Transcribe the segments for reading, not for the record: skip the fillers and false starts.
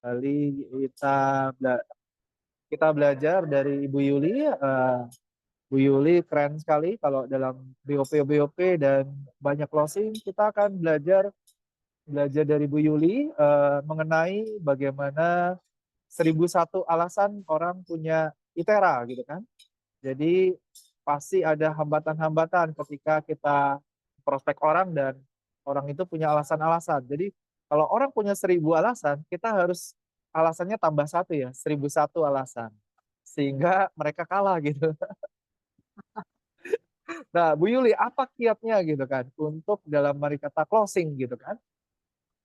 kembali kita belajar dari Ibu Yuli. Bu Yuli keren sekali kalau dalam BOP dan banyak closing. Kita akan belajar dari Bu Yuli mengenai bagaimana 1001 alasan orang punya ITERA gitu kan. Jadi pasti ada hambatan-hambatan ketika kita prospek orang dan orang itu punya alasan-alasan. Jadi kalau orang punya 1000 alasan, kita harus alasannya tambah satu ya, 1001 alasan. Sehingga mereka kalah gitu. Nah, Bu Yuli, apa kiatnya gitu kan untuk dalam mari kata closing gitu kan?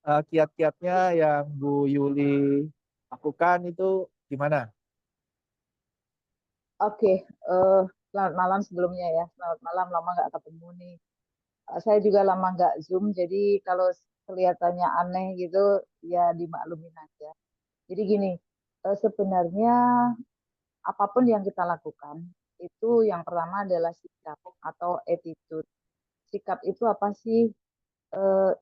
Kiat-kiatnya yang Bu Yuli lakukan itu gimana? Oke, selamat malam sebelumnya ya. Selamat malam, lama nggak ketemu nih. Saya juga lama nggak Zoom, jadi kalau kelihatannya aneh gitu, ya dimaklumin aja. Jadi gini, sebenarnya apapun yang kita lakukan, itu yang pertama adalah sikap atau attitude. Sikap itu apa sih?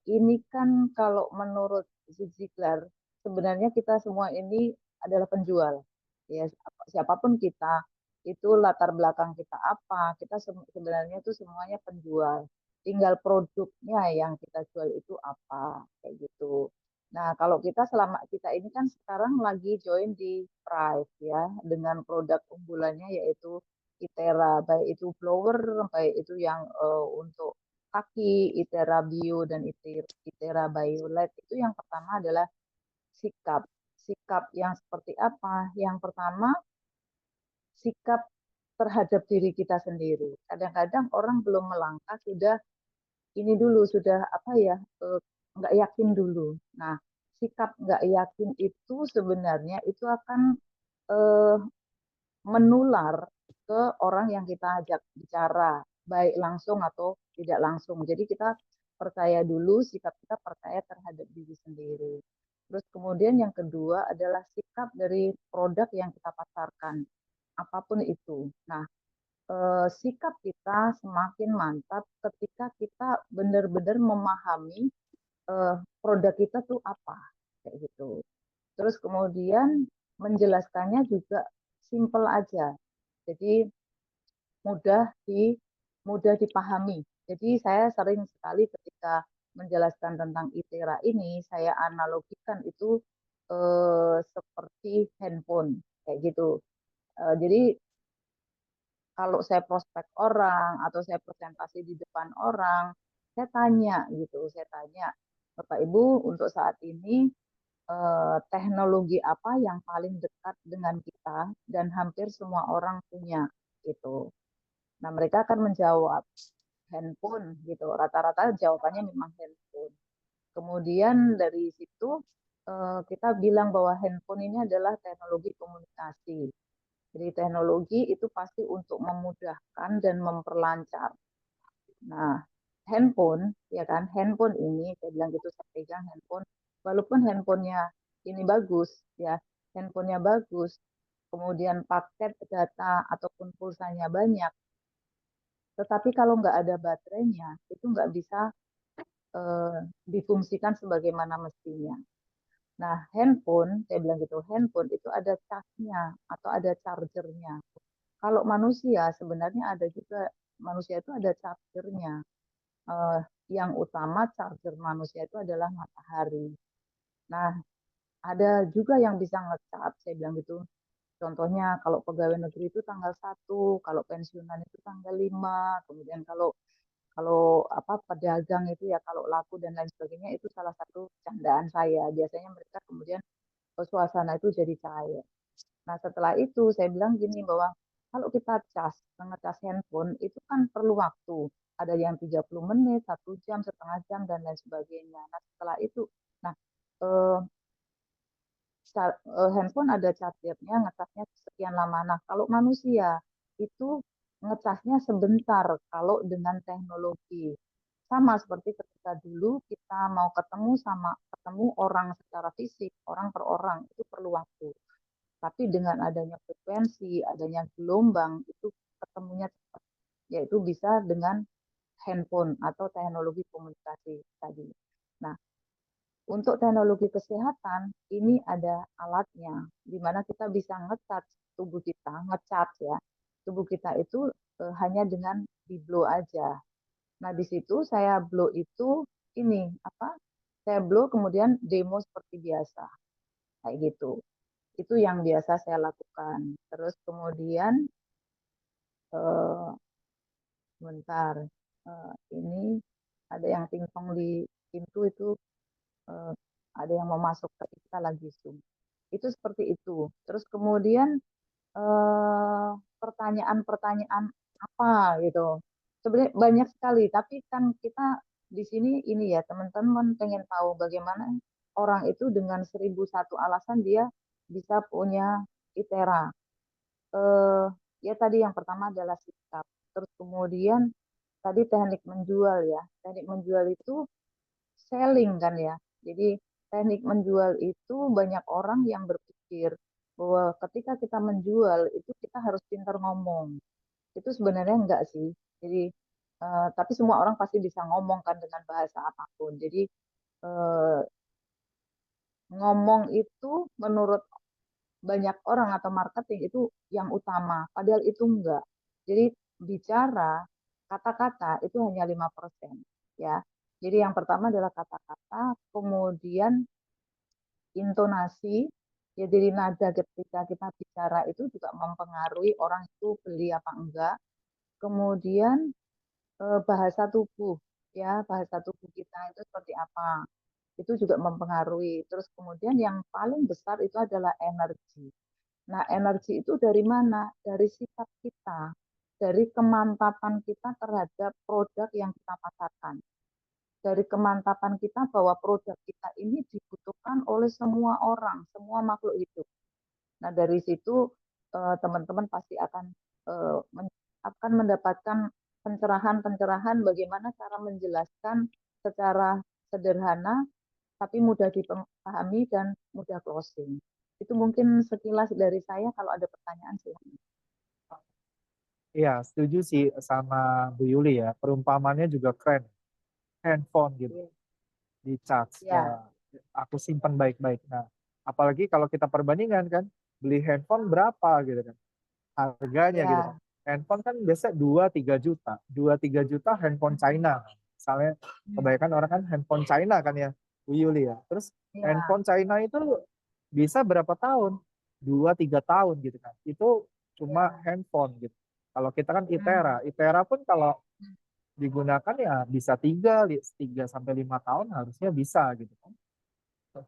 Ini kan kalau menurut Zig Ziglar, sebenarnya kita semua ini adalah penjual. Ya, siapapun kita, itu latar belakang kita apa, kita sebenarnya itu semuanya penjual. Tinggal produknya yang kita jual itu apa, kayak gitu. Nah, kalau kita selama kita ini kan sekarang lagi join di Thrive ya, dengan produk unggulannya yaitu ITERA, baik itu blower, baik itu yang untuk kaki, ITERA Bio dan ITERA Violet itu yang pertama adalah sikap. Sikap yang seperti apa? Yang pertama, sikap terhadap diri kita sendiri. Kadang-kadang orang belum melangkah sudah ini dulu sudah apa ya nggak yakin dulu. Nah, sikap nggak yakin itu sebenarnya itu akan eh, menular ke orang yang kita ajak bicara, baik langsung atau tidak langsung. Jadi kita percaya dulu, sikap kita percaya terhadap diri sendiri. Terus kemudian yang kedua adalah sikap dari produk yang kita pasarkan, apapun itu. Nah, sikap kita semakin mantap ketika kita benar-benar memahami produk kita tuh apa, kayak gitu. Terus kemudian menjelaskannya juga simple aja. Jadi mudah di mudah dipahami. Jadi saya sering sekali ketika menjelaskan tentang ITERA ini, saya analogikan itu seperti handphone kayak gitu. Jadi kalau saya prospek orang atau saya presentasi di depan orang, saya tanya gitu, saya tanya, Bapak Ibu untuk saat ini teknologi apa yang paling dekat dengan kita dan hampir semua orang punya gitu. Nah, mereka akan menjawab handphone gitu. Rata-rata jawabannya memang handphone. Kemudian dari situ kita bilang bahwa handphone ini adalah teknologi komunikasi. Jadi teknologi itu pasti untuk memudahkan dan memperlancar. Nah, handphone, ya kan, handphone ini, saya bilang gitu, saya pegang handphone, walaupun handphonenya ini bagus, ya, handphonenya bagus, kemudian paket data ataupun pulsanya banyak, tetapi kalau nggak ada baterainya, itu nggak bisa eh, difungsikan sebagaimana mestinya. Nah, handphone, saya bilang gitu, handphone itu ada casnya atau ada chargernya. Kalau manusia, sebenarnya ada juga, manusia itu ada chargernya. Eh, yang utama charger manusia itu adalah matahari. Nah, ada juga yang bisa ngecas, saya bilang gitu. Contohnya kalau pegawai negeri itu tanggal 1, kalau pensiunan itu tanggal 5, kemudian kalau kalau apa pedagang itu ya kalau laku dan lain sebagainya itu salah satu candaan saya. Biasanya mereka kemudian suasana itu jadi cair. Nah, setelah itu saya bilang gini bahwa kalau kita ngecas handphone itu kan perlu waktu. Ada yang 30 menit, 1 jam, setengah jam, dan lain sebagainya. Nah, setelah itu, nah, eh, handphone ada chargernya, ngecasnya sekian lama. Nah, kalau manusia itu ngecasnya sebentar kalau dengan teknologi. Sama seperti ketika dulu kita mau ketemu orang secara fisik, orang per orang, itu perlu waktu. Tapi dengan adanya frekuensi, adanya gelombang, itu ketemunya cepat. Yaitu bisa dengan handphone atau teknologi komunikasi tadi. Nah, untuk teknologi kesehatan ini ada alatnya, di mana kita bisa ngecat tubuh kita, ngecat ya. Tubuh kita itu hanya dengan di blow aja. Nah, di situ saya blow itu ini apa? Saya blow kemudian demo seperti biasa, kayak gitu. Itu yang biasa saya lakukan. Terus kemudian eh, sebentar, ini ada yang pingpong di pintu itu, eh, ada yang mau masuk ke kita lagi Zoom. Itu seperti itu. Terus kemudian pertanyaan-pertanyaan apa gitu. Sebenarnya banyak sekali, tapi kan kita di sini ini ya teman-teman pengen tahu bagaimana orang itu dengan 1001 alasan dia bisa punya ITERA. Eh, ya tadi yang pertama adalah sikap. Terus kemudian tadi teknik menjual ya. Teknik menjual itu selling kan ya. Jadi teknik menjual itu banyak orang yang berpikir bahwa ketika kita menjual itu kita harus pintar ngomong. Itu sebenarnya enggak sih. Jadi tapi semua orang pasti bisa ngomong kan dengan bahasa apapun. Jadi eh, ngomong itu menurut banyak orang atau marketing itu yang utama, padahal itu enggak. Jadi bicara kata-kata itu hanya 5% ya. Jadi yang pertama adalah kata-kata, kemudian intonasi, ya jadi nada ketika kita bicara itu juga mempengaruhi orang itu beli apa enggak. Kemudian bahasa tubuh, ya bahasa tubuh kita itu seperti apa, itu juga mempengaruhi. Terus kemudian yang paling besar itu adalah energi. Nah, energi itu dari mana? Dari sikap kita, dari kemantapan kita terhadap produk yang kita pasarkan, dari kemantapan kita bahwa produk kita ini dibutuhkan oleh semua orang, semua makhluk hidup. Nah, dari situ teman-teman pasti akan mendapatkan pencerahan-pencerahan bagaimana cara menjelaskan secara sederhana tapi mudah dipahami dan mudah closing. Itu mungkin sekilas dari saya. Kalau ada pertanyaan silahkan. Iya, setuju sih sama Bu Yuli ya. Perumpamannya juga keren. Handphone gitu, Iya, di charge. Ya, ya, aku simpan baik-baik. Nah, apalagi kalau kita perbandingan kan, beli handphone berapa gitu kan, harganya gitu kan. ya. Handphone kan biasa 2-3 juta. 2-3 juta handphone China. Misalnya Hmm, kebanyakan orang kan handphone China kan ya, Bu Yuli ya. Terus ya. handphone China itu bisa berapa tahun? 2-3 tahun gitu kan. Itu cuma Ya. handphone gitu. Kalau kita kan Hmm. ITERA. ITERA pun kalau digunakan ya bisa 3-5 tahun harusnya bisa gitu kan.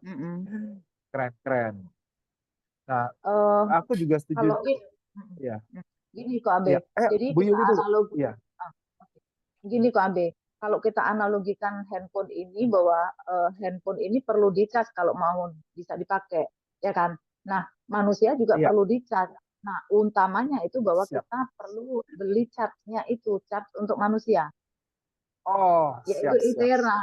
Mm-mm. Keren-keren. Nah, Eh, aku juga setuju. kalau ini, Ya, gini kok Abe, ya. jadi Bu kita Yuli dulu. analogi, Ya, ah, gini kok Abe, kalau kita analogikan handphone ini bahwa handphone ini perlu dicas kalau mau bisa dipakai, ya kan? Nah, manusia juga iya, perlu dicas. Nah, utamanya itu bahwa siap. kita perlu beli charge-nya itu, charge untuk manusia, Oh, yaitu siap, siap. ITERA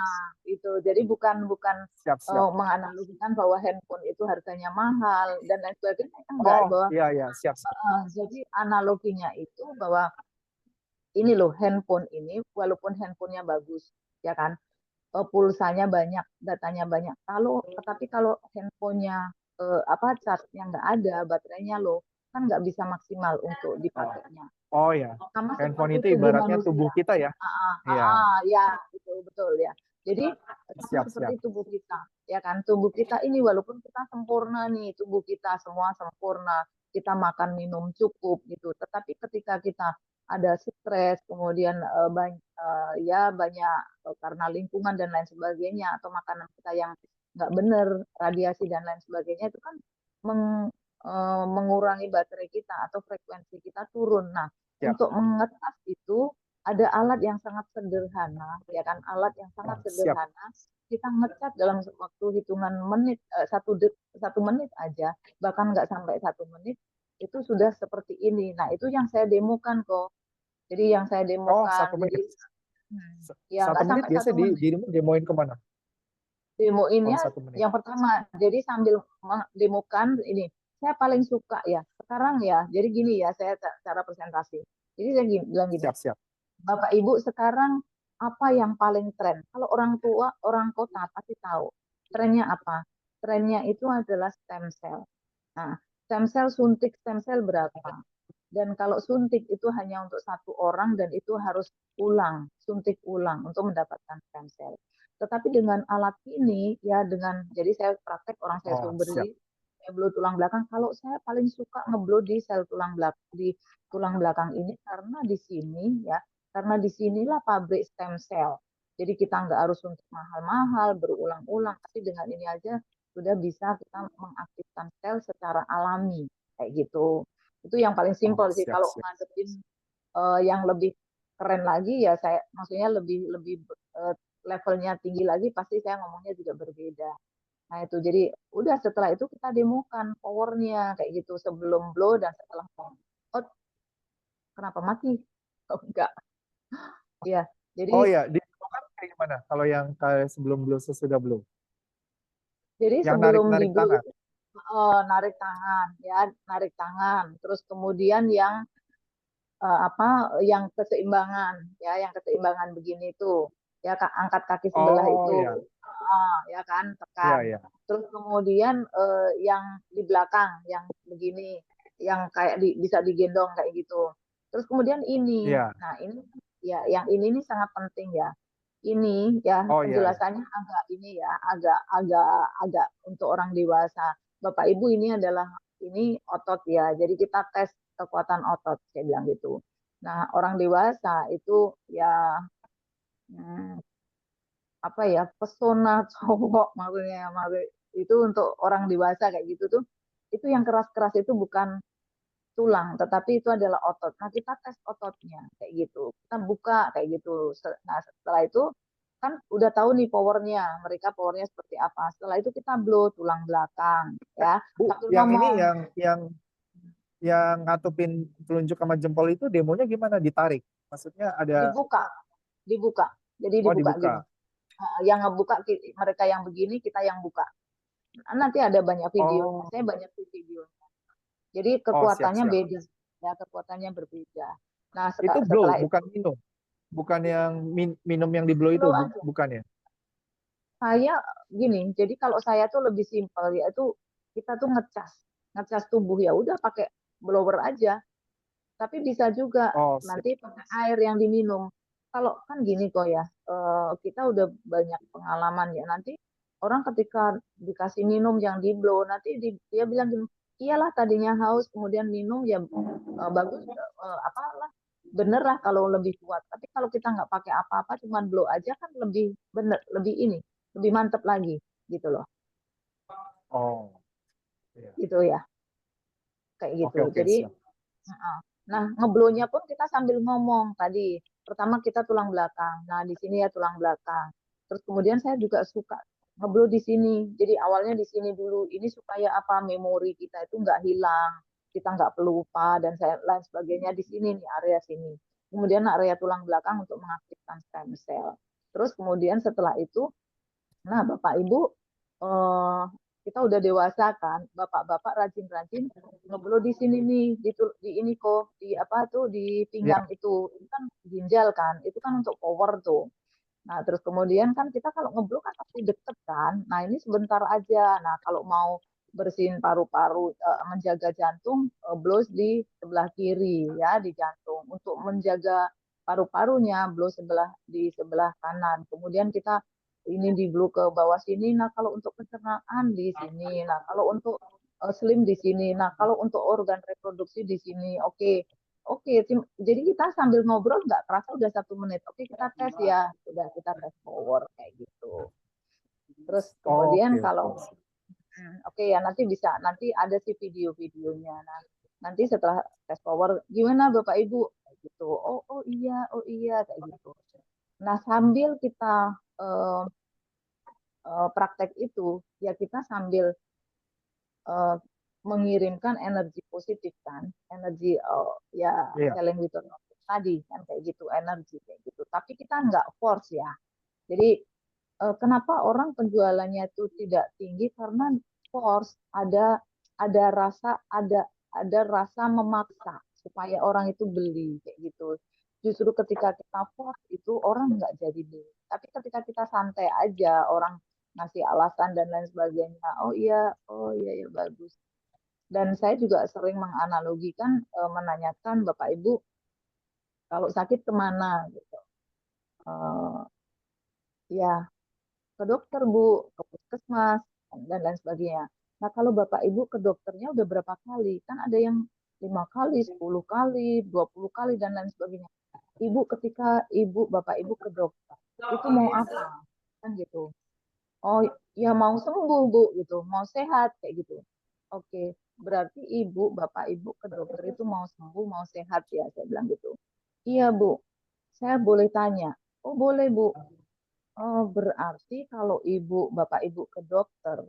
itu. Jadi bukan bukan Siap, siap. menganalogikan bahwa handphone itu harganya mahal dan lain sebagainya, enggak, Oh, bahwa iya, iya, siap, siap. jadi analoginya itu bahwa ini loh handphone ini walaupun handphonenya bagus ya kan, pulsanya banyak, datanya banyak, kalau tetapi kalau handphonenya apa charge-nya nggak ada, baterainya low, kan nggak bisa maksimal untuk Oh, dipakainya. oh ya. Sama Handphone seperti itu tubuh ibaratnya tubuh manusia. kita ya. Iya, Ya, betul betul ya. Jadi sama siap, seperti siap. tubuh kita, ya kan? Tubuh kita ini walaupun kita sempurna nih, tubuh kita semua sempurna, kita makan minum cukup gitu. Tetapi ketika kita ada stres, kemudian ya banyak karena lingkungan dan lain sebagainya, atau makanan kita yang nggak benar, radiasi dan lain sebagainya, itu kan mengurangi baterai kita atau frekuensi kita turun. Nah, Siap. untuk mengetas itu ada alat yang sangat sederhana, ya kan? Alat yang sangat Oh, siap. sederhana. Kita ngecat dalam waktu hitungan menit, 1 menit aja, bahkan nggak sampai 1 menit, itu sudah seperti ini. Nah, itu yang saya demokan kok. Jadi yang saya Oh, demokan, satu jadi menit. ya Satu nggak menit sampai biasa satu menit. dirimu demoin kemana? Kalau Demoinnya 1 menit. yang pertama, jadi sambil demokan ini, saya paling suka ya sekarang ya. Jadi gini ya, saya cara presentasi. Jadi saya bilang gini, Siap, siap. Bapak Ibu sekarang apa yang paling tren? Kalau orang tua, orang kota pasti tahu. Trennya apa? Trennya itu adalah stem cell. Nah, stem cell suntik stem cell berapa? Dan kalau suntik itu hanya untuk satu orang dan itu harus ulang, suntik ulang untuk mendapatkan stem cell. Tetapi dengan alat ini, ya dengan, jadi saya praktek orang saya Oh, suruh siap. berdiri, saya blow tulang belakang. Kalau saya paling suka ngeblow di sel tulang belakang, di tulang belakang ini karena di sini ya, karena di sinilah pabrik stem cell. Jadi kita nggak harus untuk mahal-mahal, berulang-ulang, tapi dengan ini aja sudah bisa kita mengaktifkan sel secara alami, kayak gitu. Itu yang paling Oh, simpel sih. siap, Kalau siap. ngadepin yang lebih keren lagi ya saya, maksudnya lebih lebih levelnya tinggi lagi, pasti saya ngomongnya juga berbeda. Nah itu jadi udah setelah itu kita demokan powernya kayak gitu sebelum blow dan setelah blow. Oh, kenapa mati? Oh enggak, ya. Oh Jadi ya, di kan kayak gimana? Kalau yang kayak sebelum blow, sesudah blow, yang sebelum di narik-narik blow tangan. itu narik tangan ya, narik tangan. Terus kemudian yang apa yang keseimbangan ya, yang keseimbangan begini tuh ya, angkat kaki sebelah Oh itu, ya, ya kan, tekan. ya, ya, Terus kemudian yang di belakang yang begini, yang kayak bisa digendong kayak gitu. Terus kemudian ini, ya. nah ini ya, yang ini nih sangat penting ya. Ini ya Oh ya, ya. penjelasannya agak ini ya, agak agak agak untuk orang dewasa. Bapak Ibu, ini adalah, ini otot ya. Jadi kita tes kekuatan otot, saya bilang gitu. Nah, orang dewasa itu ya, hmm, apa ya, pesona cowok maksudnya, itu untuk orang dewasa kayak gitu tuh, itu yang keras-keras itu bukan tulang, tetapi itu adalah otot. Nah, kita tes ototnya kayak gitu. Kita buka kayak gitu. Nah, setelah itu kan udah tahu nih powernya, mereka powernya seperti apa. Setelah itu kita blow tulang belakang ya, Bu, sambil yang ini ngomong. yang ngatupin telunjuk sama jempol itu demonya gimana? Ditarik? Maksudnya ada, Dibuka, dibuka. Jadi oh dibuka gini. dibuka. Yang ngebuka mereka yang begini, kita yang buka. Nanti ada banyak videonya. Oh, Saya banyak video. Jadi oh siap, kekuatannya siap. beda, ya kekuatannya berbeda. Nah, Itu blow, setelah itu bukan minum. Bukan yang minum yang di blow itu, blow aja. bukan ya? Saya gini, jadi kalau saya tuh lebih simpel, yaitu kita tuh ngecas, ngecas tubuh, ya udah pakai blower aja. Tapi bisa juga Oh, siap. nanti pakai air yang diminum. Kalau kan gini kok ya, kita udah banyak pengalaman ya. Nanti orang ketika dikasih minum yang di blow, nanti dia bilang gini, iyalah tadinya haus, kemudian minum ya bagus, apalah, bener lah kalau lebih kuat. Tapi kalau kita nggak pakai apa-apa, cuman blow aja kan lebih bener, lebih ini, lebih mantep lagi gitu loh, Oh, iya. gitu ya, kayak gitu. Oke, oke, Jadi siap. nah, ngeblownya pun kita sambil ngomong tadi. Pertama kita tulang belakang. Nah, di sini ya tulang belakang. Terus kemudian saya juga suka ngeblow di sini. Jadi awalnya di sini dulu. Ini supaya apa? Memori kita itu nggak hilang. Kita nggak pelupa dan saya lain sebagainya di sini nih, area sini. Kemudian area tulang belakang untuk mengaktifkan stem cell. Terus kemudian setelah itu, nah, Bapak Ibu, eh, kita udah dewasa kan, Bapak-bapak rajin-rajin ngeblow di sini nih, di ini kok, di apa tuh, di Ya, pinggang itu kan ginjal kan, itu kan untuk power tuh. Nah, terus kemudian kan kita kalau ngeblow kan pasti deket kan. Nah, ini sebentar aja. Nah, kalau mau bersihin paru-paru, menjaga jantung, blow di sebelah kiri ya, di jantung. Untuk menjaga paru-parunya, blow di sebelah kanan. Kemudian kita ini di blow ke bawah sini. Nah, kalau untuk pencernaan di sini. Nah, kalau untuk slim di sini. Nah, kalau untuk organ reproduksi di sini. Oke. Oke, jadi kita sambil ngobrol nggak kerasa udah 1 menit. Oke, kita tes ya, udah kita tes power kayak gitu. Terus kemudian oke, kalau oke. oke ya, nanti bisa, nanti ada sih video-videonya. Nah, nanti setelah tes power gimana Bapak Ibu? Kayak gitu. Oh, oh iya kayak gitu. Nah, sambil kita eh, praktek itu, ya kita sambil eh, mengirimkan energi positif kan, energi ya, Iya. selling return tadi kan kayak gitu, energi kayak gitu. Tapi kita nggak force ya. Jadi kenapa orang penjualannya itu tidak tinggi, karena force, ada rasa, ada rasa memaksa supaya orang itu beli kayak gitu. Justru ketika kita force itu orang nggak jadi beli. Tapi ketika kita santai aja, orang ngasih alasan dan lain sebagainya. Oh iya ya bagus. Dan saya juga sering menganalogikan, menanyakan Bapak Ibu kalau sakit kemana gitu. Eh, ya ke dokter Bu, ke puskesmas dan lain sebagainya. Nah kalau Bapak Ibu ke dokternya udah berapa kali? Kan ada yang 5 kali, 10 kali, 20 kali dan lain sebagainya. Ibu ketika Bapak Ibu ke dokter, itu mau apa? Kan gitu. Oh ya mau sembuh Bu gitu, mau sehat kayak gitu. Oke, berarti Bapak Ibu ke dokter itu mau sembuh, mau sehat ya, saya bilang gitu. Iya Bu, saya boleh tanya. Oh boleh Bu. Oh, berarti kalau Bapak Ibu ke dokter,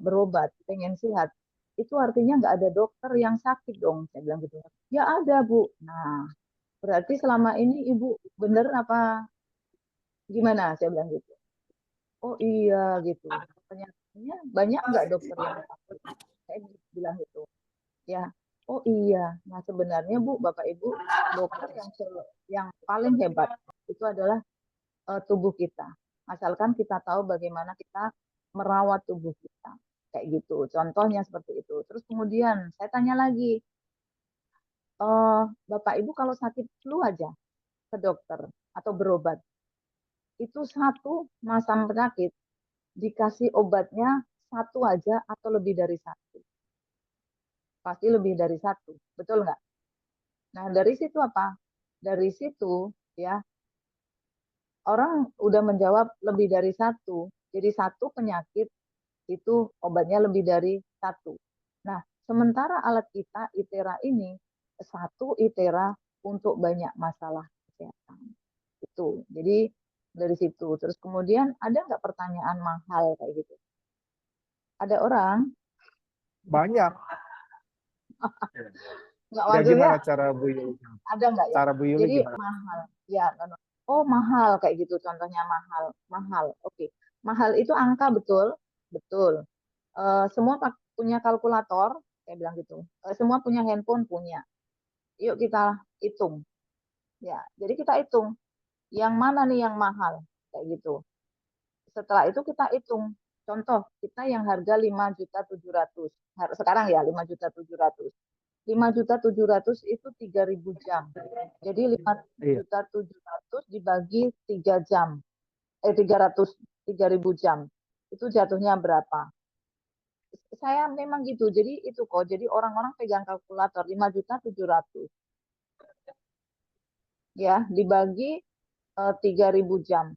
berobat, pengen sehat, itu artinya nggak ada dokter yang sakit dong, saya bilang gitu. Ya ada, Bu. Nah, berarti selama ini Ibu bener apa gimana? Saya bilang gitu. Oh iya gitu. Ternyata banyak nggak dokter yang sakit? Saya bilang gitu. Ya, oh iya. Nah sebenarnya Bu, Bapak Ibu, dokter yang paling hebat itu adalah tubuh kita. Asalkan kita tahu bagaimana kita merawat tubuh kita. Kayak gitu. Contohnya seperti itu. Terus kemudian saya tanya lagi, Bapak Ibu kalau sakit flu aja ke dokter atau berobat, itu satu masa penyakit dikasih obatnya satu aja atau lebih dari satu. Pasti lebih dari satu. Betul nggak? Nah dari situ apa? Dari situ ya orang udah menjawab lebih dari satu. Jadi satu penyakit itu obatnya lebih dari satu. Nah, sementara alat kita ITERA ini satu ITERA untuk banyak masalah kesehatan. Itu. Jadi dari situ. Terus kemudian ada nggak pertanyaan mahal kayak gitu? Ada orang Banyak. nggak Ya maksudnya gimana cara Bu Yuli? ada nggak ya? Cara Bu Yuli Jadi gimana? mahal. Ya, oh mahal kayak gitu. Contohnya mahal, mahal. Oke, mahal itu angka betul, betul. Semua punya kalkulator, saya bilang gitu. Semua punya handphone punya. Yuk kita hitung. Ya, jadi kita hitung yang mana nih yang mahal kayak gitu. Setelah itu kita hitung. Contoh, kita yang harga 5.700.000. Sekarang ya 5.700.000. 5.700.000 itu 3.000 jam. Jadi lima Iya. juta tujuh ratus dibagi 3 jam. 300 3.000 jam. Itu jatuhnya berapa? Saya memang gitu. Jadi itu kok. Jadi orang-orang pegang kalkulator 5.700.000 ya dibagi 3.000 jam.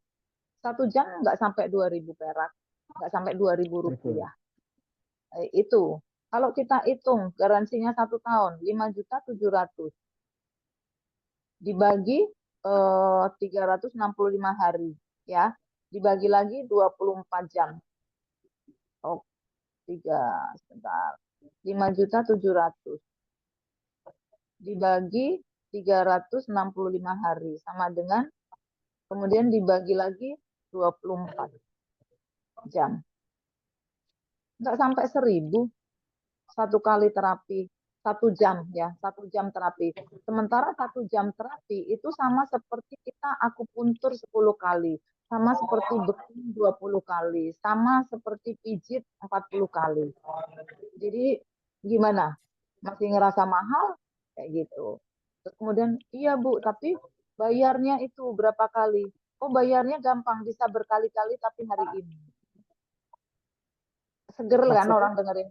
1 jam nggak sampai 2.000 perak, nggak sampai 2.000 Betul. rupiah. Itu kalau kita hitung garansinya 1 tahun 5.700.000 dibagi 365 hari ya dibagi lagi 24 jam. Oh, tiga sebentar. 5.700.000 dibagi 365 hari sama dengan kemudian dibagi lagi 24 jam. Nggak sampai 1.000 satu kali terapi. 1 jam ya, 1 jam terapi. Sementara 1 jam terapi itu sama seperti kita akupuntur 10 kali. Sama seperti beking 20 kali. Sama seperti pijit 40 kali. Jadi gimana? Masih ngerasa mahal? Kayak gitu. Terus kemudian, iya Bu, tapi bayarnya itu berapa kali? Oh bayarnya gampang, bisa berkali-kali tapi hari ini. Seger kan Maksudnya? orang dengerin.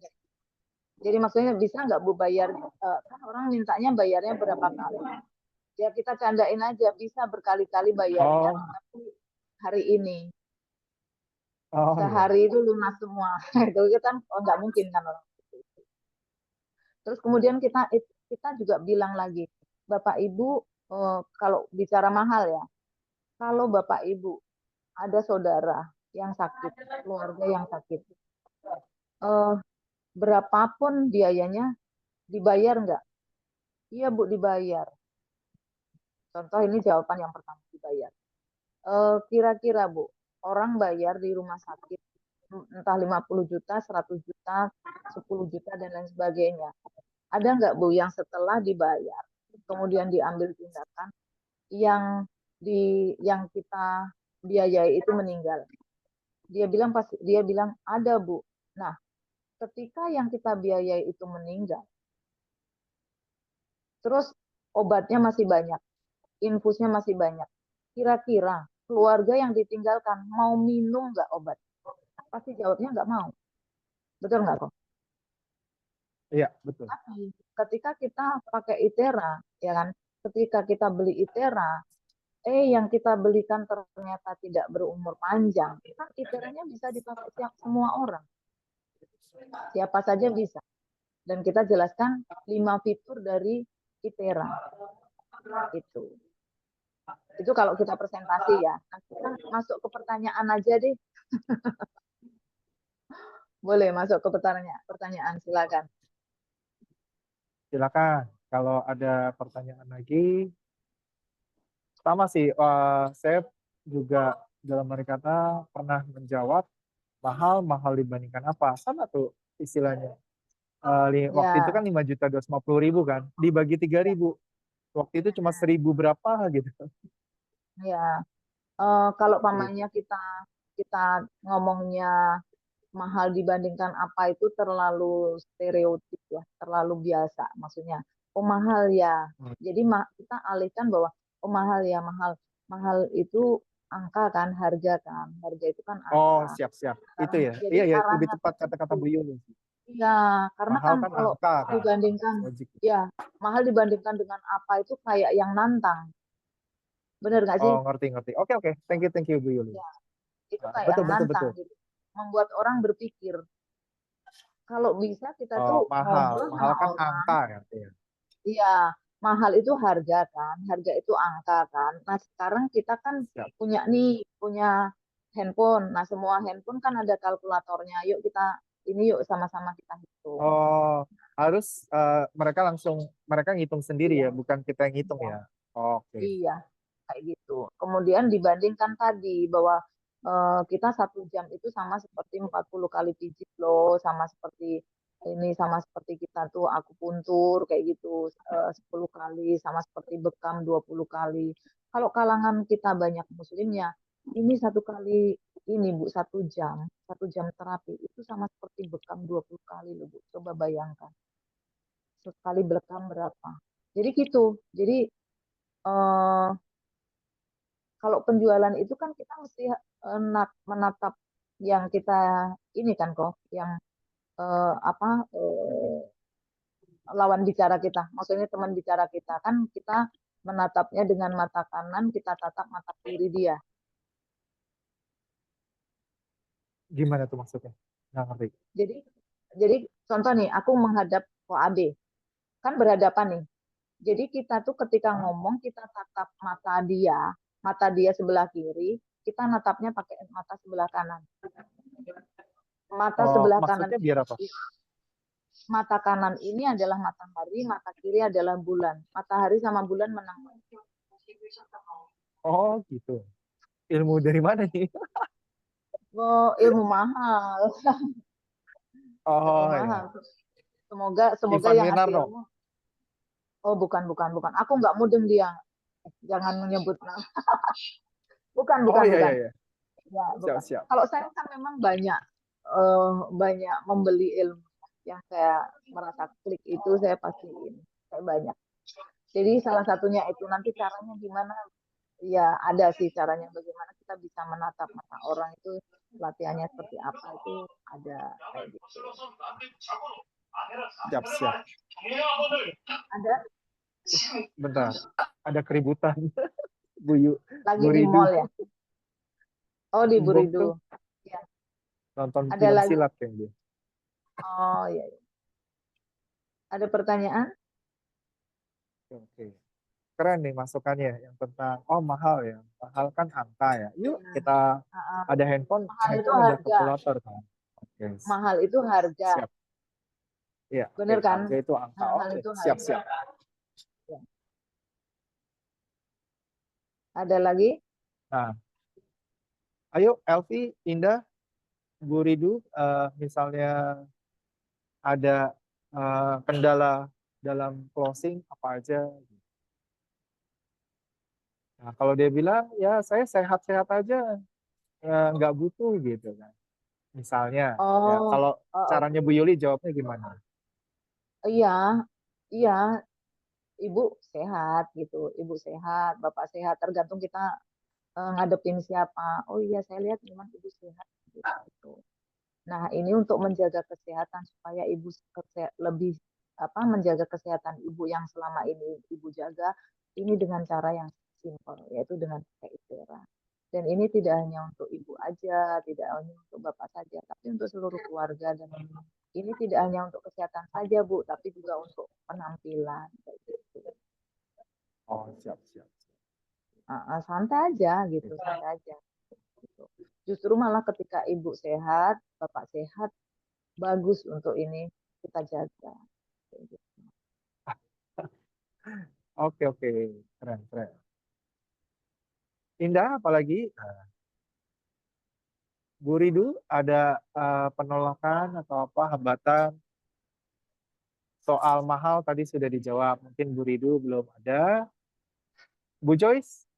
Jadi maksudnya bisa nggak Bu bayar? Kan orang mintanya bayarnya berapa kali? Ya kita candain aja, bisa berkali-kali bayarnya, Oh, tapi hari ini. oh iya. Sehari itu lunas semua. Itu kan oh, nggak mungkin kan orang. Terus kemudian kita juga bilang lagi, Bapak Ibu kalau bicara mahal ya, kalau Bapak Ibu ada saudara yang sakit, keluarga yang sakit, eh, berapapun biayanya dibayar nggak? Iya Bu dibayar. Contoh ini jawaban yang pertama dibayar. Kira-kira Bu, orang bayar di rumah sakit entah 50 juta, 100 juta, 10 juta dan lain sebagainya. Ada nggak Bu yang setelah dibayar kemudian diambil tindakan yang yang kita biayai itu meninggal? Dia bilang ada Bu. Nah, ketika yang kita biayai itu meninggal, terus obatnya masih banyak, infusnya masih banyak. Kira-kira keluarga yang ditinggalkan mau minum nggak obat? Pasti jawabnya nggak mau. Betul nggak kok? Iya, betul. Tapi ketika kita pakai Itera, ya kan? Ketika kita beli Itera, yang kita belikan ternyata tidak berumur panjang, kan Iteranya bisa dipakai semua orang. Siapa saja bisa. Dan kita jelaskan 5 fitur dari Itera. Itu. Itu kalau kita presentasi ya. Nah, kita masuk ke pertanyaan aja deh. Boleh masuk ke pertanyaan, silakan. Silakan. Kalau ada pertanyaan lagi, sama sih. Saya juga dalam kata pernah menjawab mahal dibandingkan apa? Sama tuh istilahnya. Waktu itu Ya, kan 5.250.000 kan, dibagi 3.000. Waktu itu cuma 1.000 berapa gitu. ya. Kalau Gitu. pamannya kita ngomongnya mahal dibandingkan apa itu terlalu stereotip ya, terlalu biasa maksudnya. Oh mahal ya. Jadi kita alihkan bahwa oh mahal ya, mahal. Mahal itu angka kan, harga kan. Harga itu kan Oh, angka. siap-siap. Itu Sekarang ya. jadi Iya ya, lebih arahnya ke tepat kata-kata situ. Bu Yuli. Iya, karena Mahal kan kan kalau angka kan. dibandingkan Logik. ya mahal dibandingkan dengan apa itu kayak yang nantang. Bener nggak sih? Oh, ngerti. Oke, oke. Thank you Bu Yuli. Ya, itu Nah, kayak betul, yang betul, nantang betul. gitu. Membuat orang berpikir, kalau bisa kita Oh, tuh mahal. ngobrol Mahal sama kan orang. angka ya. Iya. Iya, mahal itu harga kan, harga itu angka kan. Nah, sekarang kita kan Siap. punya handphone. Nah, semua handphone kan ada kalkulatornya. Yuk kita ini yuk sama-sama kita hitung. Oh, harus mereka ngitung sendiri Iya, ya, bukan kita yang ngitung iya, ya. Oke. iya, kayak gitu. Kemudian dibandingkan tadi bahwa kita 1 jam itu sama seperti 40 kali pijit loh, sama seperti ini, sama seperti kita tuh akupuntur kayak gitu 10 kali, sama seperti bekam 20 kali. Kalau kalangan kita banyak muslimnya, ini 1 kali ini Bu, 1 jam terapi itu sama seperti bekam 20 kali loh Bu. Coba bayangkan, sekali bekam berapa. Jadi gitu. Jadi eh, kalau penjualan itu kan kita mesti menatap yang kita ini kan kok, yang apa lawan bicara kita, maksudnya teman bicara kita kan kita menatapnya dengan mata kanan, kita tatap mata kiri dia. Gimana tuh maksudnya? Nggak ngerti. Jadi jadi contoh nih, aku menghadap ke Ade, kan berhadapan nih. Jadi kita tuh ketika Hah? ngomong kita tatap mata dia sebelah kiri, kita natapnya pakai mata sebelah kanan. Mata Oh, sebelah kanan maksudnya biar apa? mata kanan ini adalah matahari, mata kiri adalah bulan. Matahari sama bulan menang. Oh, gitu. Ilmu dari mana nih? Oh, ilmu mahal, ilmu Oh mahal. ya, Semoga semoga Ivan yang ngasih Winarno. ilmu. Oh, bukan. Aku nggak mudeng dia. Jangan menyebut nama. Bukan, Oh bukan, iya bukan. iya iya. Ya, Siap bukan. siap. Kalau saya kan memang banyak membeli ilmu yang saya merasa klik itu saya pastiin. Saya banyak. Jadi salah satunya itu nanti caranya gimana. Ya ada sih caranya bagaimana kita bisa menatap mata orang itu latihannya seperti apa itu ada kayak gitu. Siap siap. Ada Bentar. Ada keributan. Bu Yu, lagi Bu di Ridu. mall ya. Oh di Mbok Buridu. tuh Ya, nonton ada film lagi. silat kayak dia. Oh iya, iya. Ada pertanyaan? Oke. Keren nih masukannya yang tentang oh mahal ya. Mahal kan angka ya. Yuk Ya. kita ada handphone, Mahal itu handphone ada harga. kalkulator kan. Oke. Mahal itu harga. Siap. Iya, oke. Bener kan? Harga itu angka. Mahal Oke, itu siap harga. siap. Ya. Ada lagi? Nah, ayo Elvi, Indah, Bu Ridu, misalnya ada kendala dalam closing apa aja. Nah, kalau dia bilang, ya saya sehat-sehat aja. nggak butuh gitu kan. Misalnya, ya Oh, kalau caranya oke. Bu Yuli jawabnya gimana? Iya, iya, ibu sehat gitu, ibu sehat, bapak sehat, tergantung kita ngadepin siapa. Oh iya, saya lihat memang ibu sehat gitu. Nah, ini untuk menjaga kesehatan supaya ibu lebih apa menjaga kesehatan ibu yang selama ini ibu jaga ini dengan cara yang simpel yaitu dengan pakai Itera. Dan ini tidak hanya untuk ibu aja, tidak hanya untuk bapak saja, tapi untuk seluruh keluarga dan ini tidak hanya untuk kesehatan saja Bu, tapi juga untuk penampilan kayak gitu. Oh, siap, siap. Santai aja gitu, santai aja. Gitu. Justru malah ketika ibu sehat, bapak sehat, bagus untuk ini kita jaga. Kayak gitu. Oke, oke. Keren, keren. Indah, apalagi Bu Ridu ada penolakan atau apa hambatan soal mahal tadi sudah dijawab. Mungkin Bu Ridu belum ada. Bu Joyce,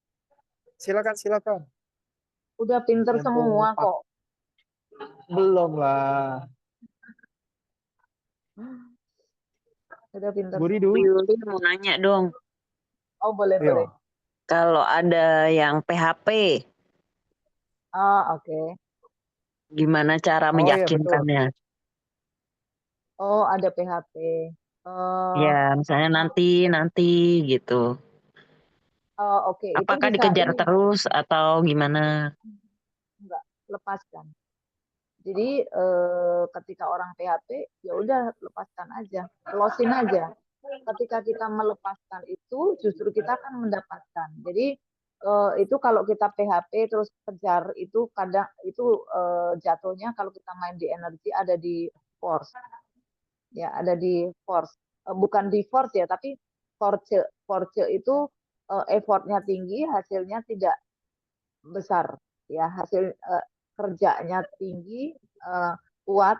silakan, silakan. Udah pinter Mumpung semua Pak kok. belum lah. Udah pinter Bu semua. Ridu, Bu Yuli mau nanya dong, Oh, boleh, boleh. ayo. kalau ada yang PHP, Ah, oke. gimana cara Oh iya betul. meyakinkannya? Oh, ada PHP. Ya, Eh, misalnya kalau- nanti gitu. oh, oke, itu Apakah bisa dikejar ini terus atau gimana? enggak lepaskan. Jadi ketika orang PHP, ya udah lepaskan aja, closein aja. Ketika kita melepaskan itu, justru kita akan mendapatkan. Jadi itu kalau kita PHP terus kejar itu kadang itu jatuhnya kalau kita main di energi ada di force, ya ada di force. Bukan di force ya, tapi force. Force itu effortnya tinggi, hasilnya tidak besar. Ya hasil kerjanya tinggi, kuat,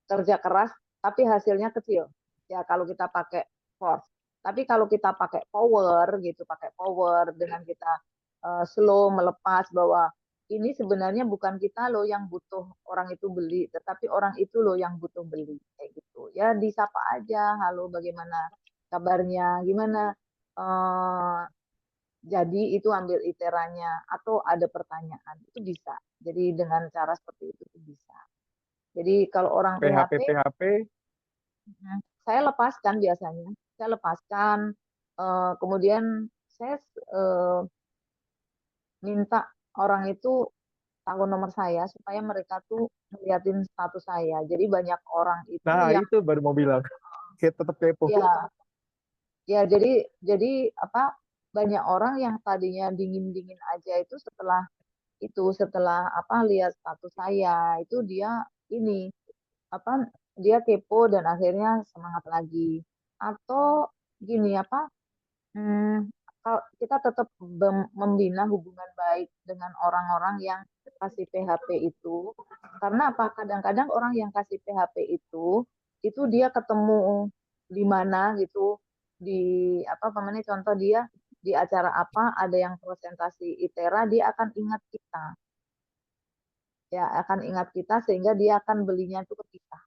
kerja keras, tapi hasilnya kecil. Ya kalau kita pakai force. Tapi kalau kita pakai power gitu, pakai power dengan kita slow melepas bahwa ini sebenarnya bukan kita loh yang butuh orang itu beli, tetapi orang itu loh yang butuh beli kayak gitu. Ya disapa aja, halo bagaimana kabarnya, gimana eh, jadi itu ambil iterannya atau ada pertanyaan itu bisa. Jadi dengan cara seperti itu bisa. Jadi kalau orang PHP PHP, PHP. saya lepaskan biasanya. Saya lepaskan, kemudian saya eh, minta orang itu tahu nomor saya supaya mereka tuh ngeliatin status saya. Jadi banyak orang itu Nah yang itu baru mau bilang. Kita tetap kepo. ya ya jadi apa banyak orang yang tadinya dingin-dingin aja itu setelah apa lihat status saya itu dia ini apa dia kepo dan akhirnya semangat lagi atau gini apa kalau kita tetap membina hubungan baik dengan orang-orang yang kasih PHP itu karena apa kadang-kadang orang yang kasih PHP itu dia ketemu di mana gitu di apa namanya contoh dia di acara apa ada yang presentasi ITERA dia akan ingat kita ya akan ingat kita sehingga dia akan belinya itu ke kita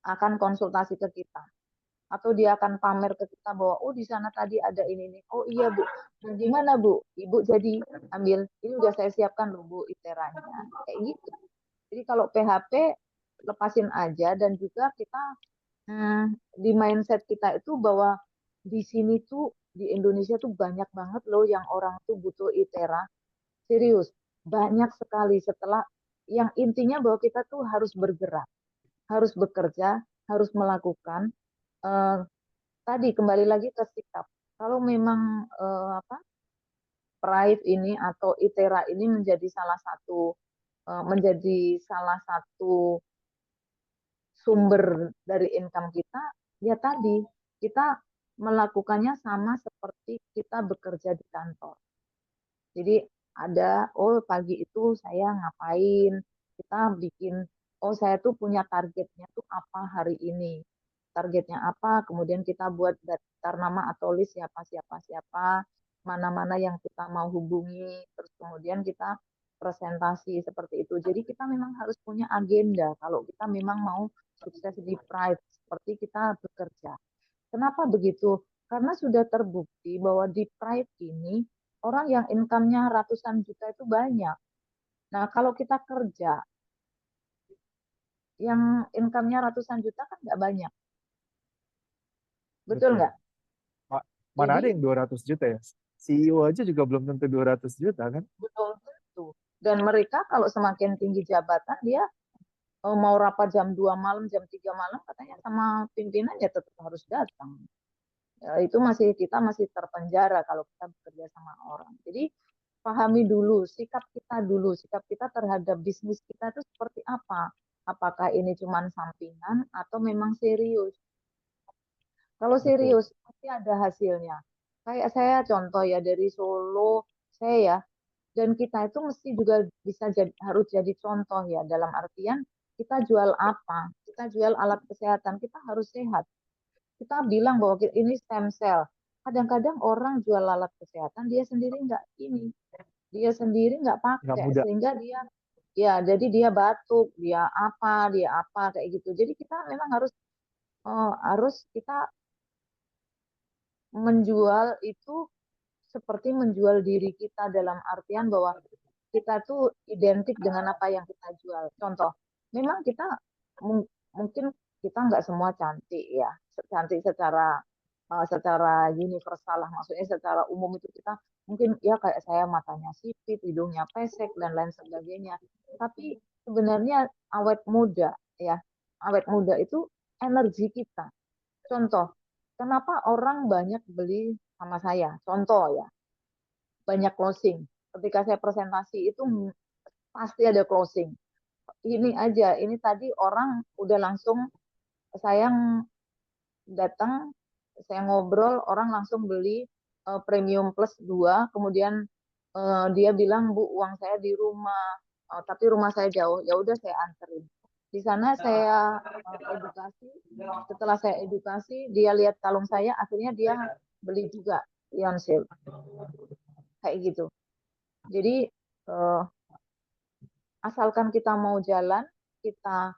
akan konsultasi ke kita atau dia akan pamer ke kita bahwa oh di sana tadi ada ini nih oh iya Bu nah gimana Bu Ibu jadi ambil ini udah saya siapkan loh Bu iteranya kayak gitu jadi kalau PHP lepasin aja dan juga kita di mindset kita itu bahwa di sini tuh di Indonesia tuh banyak banget loh yang orang tuh butuh itera serius banyak sekali setelah yang intinya bahwa kita tuh harus bergerak harus bekerja harus melakukan eh, tadi kembali lagi ke sikap. Kalau memang apa Pride ini atau ITERA ini menjadi salah satu sumber dari income kita, ya tadi kita melakukannya sama seperti kita bekerja di kantor. Jadi ada, oh pagi itu saya ngapain, kita bikin, oh saya tuh punya targetnya tuh apa hari ini. Targetnya apa, kemudian kita buat daftar nama atau list siapa, siapa, siapa, mana-mana yang kita mau hubungi, terus kemudian kita presentasi seperti itu. Jadi kita memang harus punya agenda kalau kita memang mau sukses di Pride seperti kita bekerja. Kenapa begitu? Karena sudah terbukti bahwa di Pride ini orang yang income-nya ratusan juta itu banyak. Nah, kalau kita kerja yang income-nya ratusan juta kan nggak banyak. Betul nggak? Ma- Mana ada Jadi yang 200 juta ya? CEO aja juga belum tentu 200 juta kan? betul tentu. Dan mereka kalau semakin tinggi jabatan, dia mau rapat jam 2 malam, jam 3 malam, katanya sama pimpinan ya tetap harus datang. Ya, itu kita masih terpenjara kalau kita bekerja sama orang. Jadi pahami dulu sikap kita terhadap bisnis kita itu seperti apa. Apakah ini cuma sampingan atau memang serius? Kalau Betul. serius pasti ada hasilnya. Kayak saya contoh ya dari Solo, saya ya, dan kita itu mesti juga bisa harus jadi contoh ya dalam artian kita jual apa? Kita jual alat kesehatan, kita harus sehat. Kita bilang bahwa ini stem cell. Kadang-kadang orang jual alat kesehatan dia sendiri nggak Nggak pakai mudah. sehingga dia ya jadi dia batuk, dia apa kayak gitu. Jadi kita memang harus kita menjual itu seperti menjual diri kita dalam artian bahwa kita tuh identik dengan apa yang kita jual. Contoh, memang kita mungkin kita nggak semua cantik ya, cantik secara universal lah, maksudnya secara umum itu kita mungkin ya kayak saya matanya sipit, hidungnya pesek dan lain sebagainya. Tapi sebenarnya awet muda ya, awet muda itu energi kita. Contoh, kenapa orang banyak beli sama saya? Contoh ya, banyak closing. Ketika saya presentasi itu pasti ada closing. Ini aja, ini tadi orang udah langsung saya datang, saya ngobrol, orang langsung beli premium plus 2, kemudian dia bilang, Bu, uang saya di rumah, tapi rumah saya jauh, ya udah saya anterin. Di sana saya edukasi, setelah saya edukasi, dia lihat kalung saya, akhirnya dia beli juga Ion Shield, kayak gitu. Jadi asalkan kita mau jalan, kita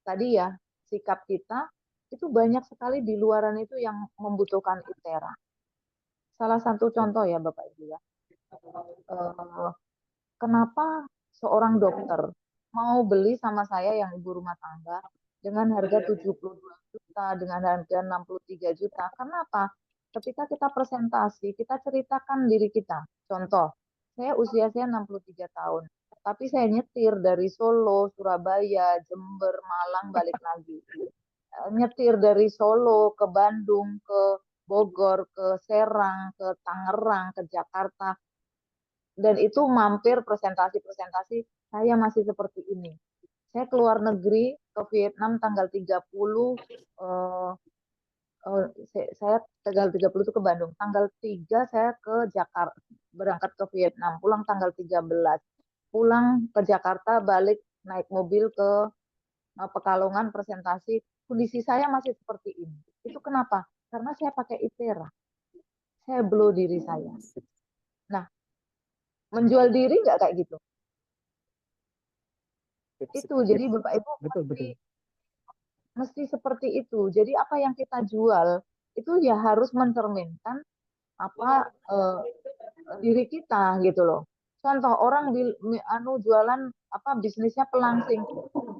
tadi ya sikap kita itu banyak sekali di luaran itu yang membutuhkan ITERA. Salah satu contoh ya Bapak Ibu ya, eh, kenapa seorang dokter mau beli sama saya yang ibu rumah tangga dengan harga 72 juta, dengan harga 63 juta. Kenapa? Ketika kita presentasi, kita ceritakan diri kita. Contoh, usia saya 63 tahun, tapi saya nyetir dari Solo, Surabaya, Jember, Malang, balik lagi. Nyetir dari Solo ke Bandung, ke Bogor, ke Serang, ke Tangerang, ke Jakarta, dan itu mampir presentasi-presentasi saya masih seperti ini. Saya keluar negeri ke Vietnam tanggal 30, eh, saya tanggal 30 itu ke Bandung. Tanggal 3 saya ke Jakarta, berangkat ke Vietnam, pulang tanggal 13. Pulang ke Jakarta, balik naik mobil ke Pekalongan presentasi. Kondisi saya masih seperti ini. Itu kenapa? Karena saya pakai ITERA. Saya blow diri saya. Nah, menjual diri nggak kayak gitu? Itu jadi Bapak Ibu Betul, betul. mesti seperti itu. Jadi apa yang kita jual itu ya harus mencerminkan apa diri kita gitu loh. Contoh orang jualan apa bisnisnya pelangsing,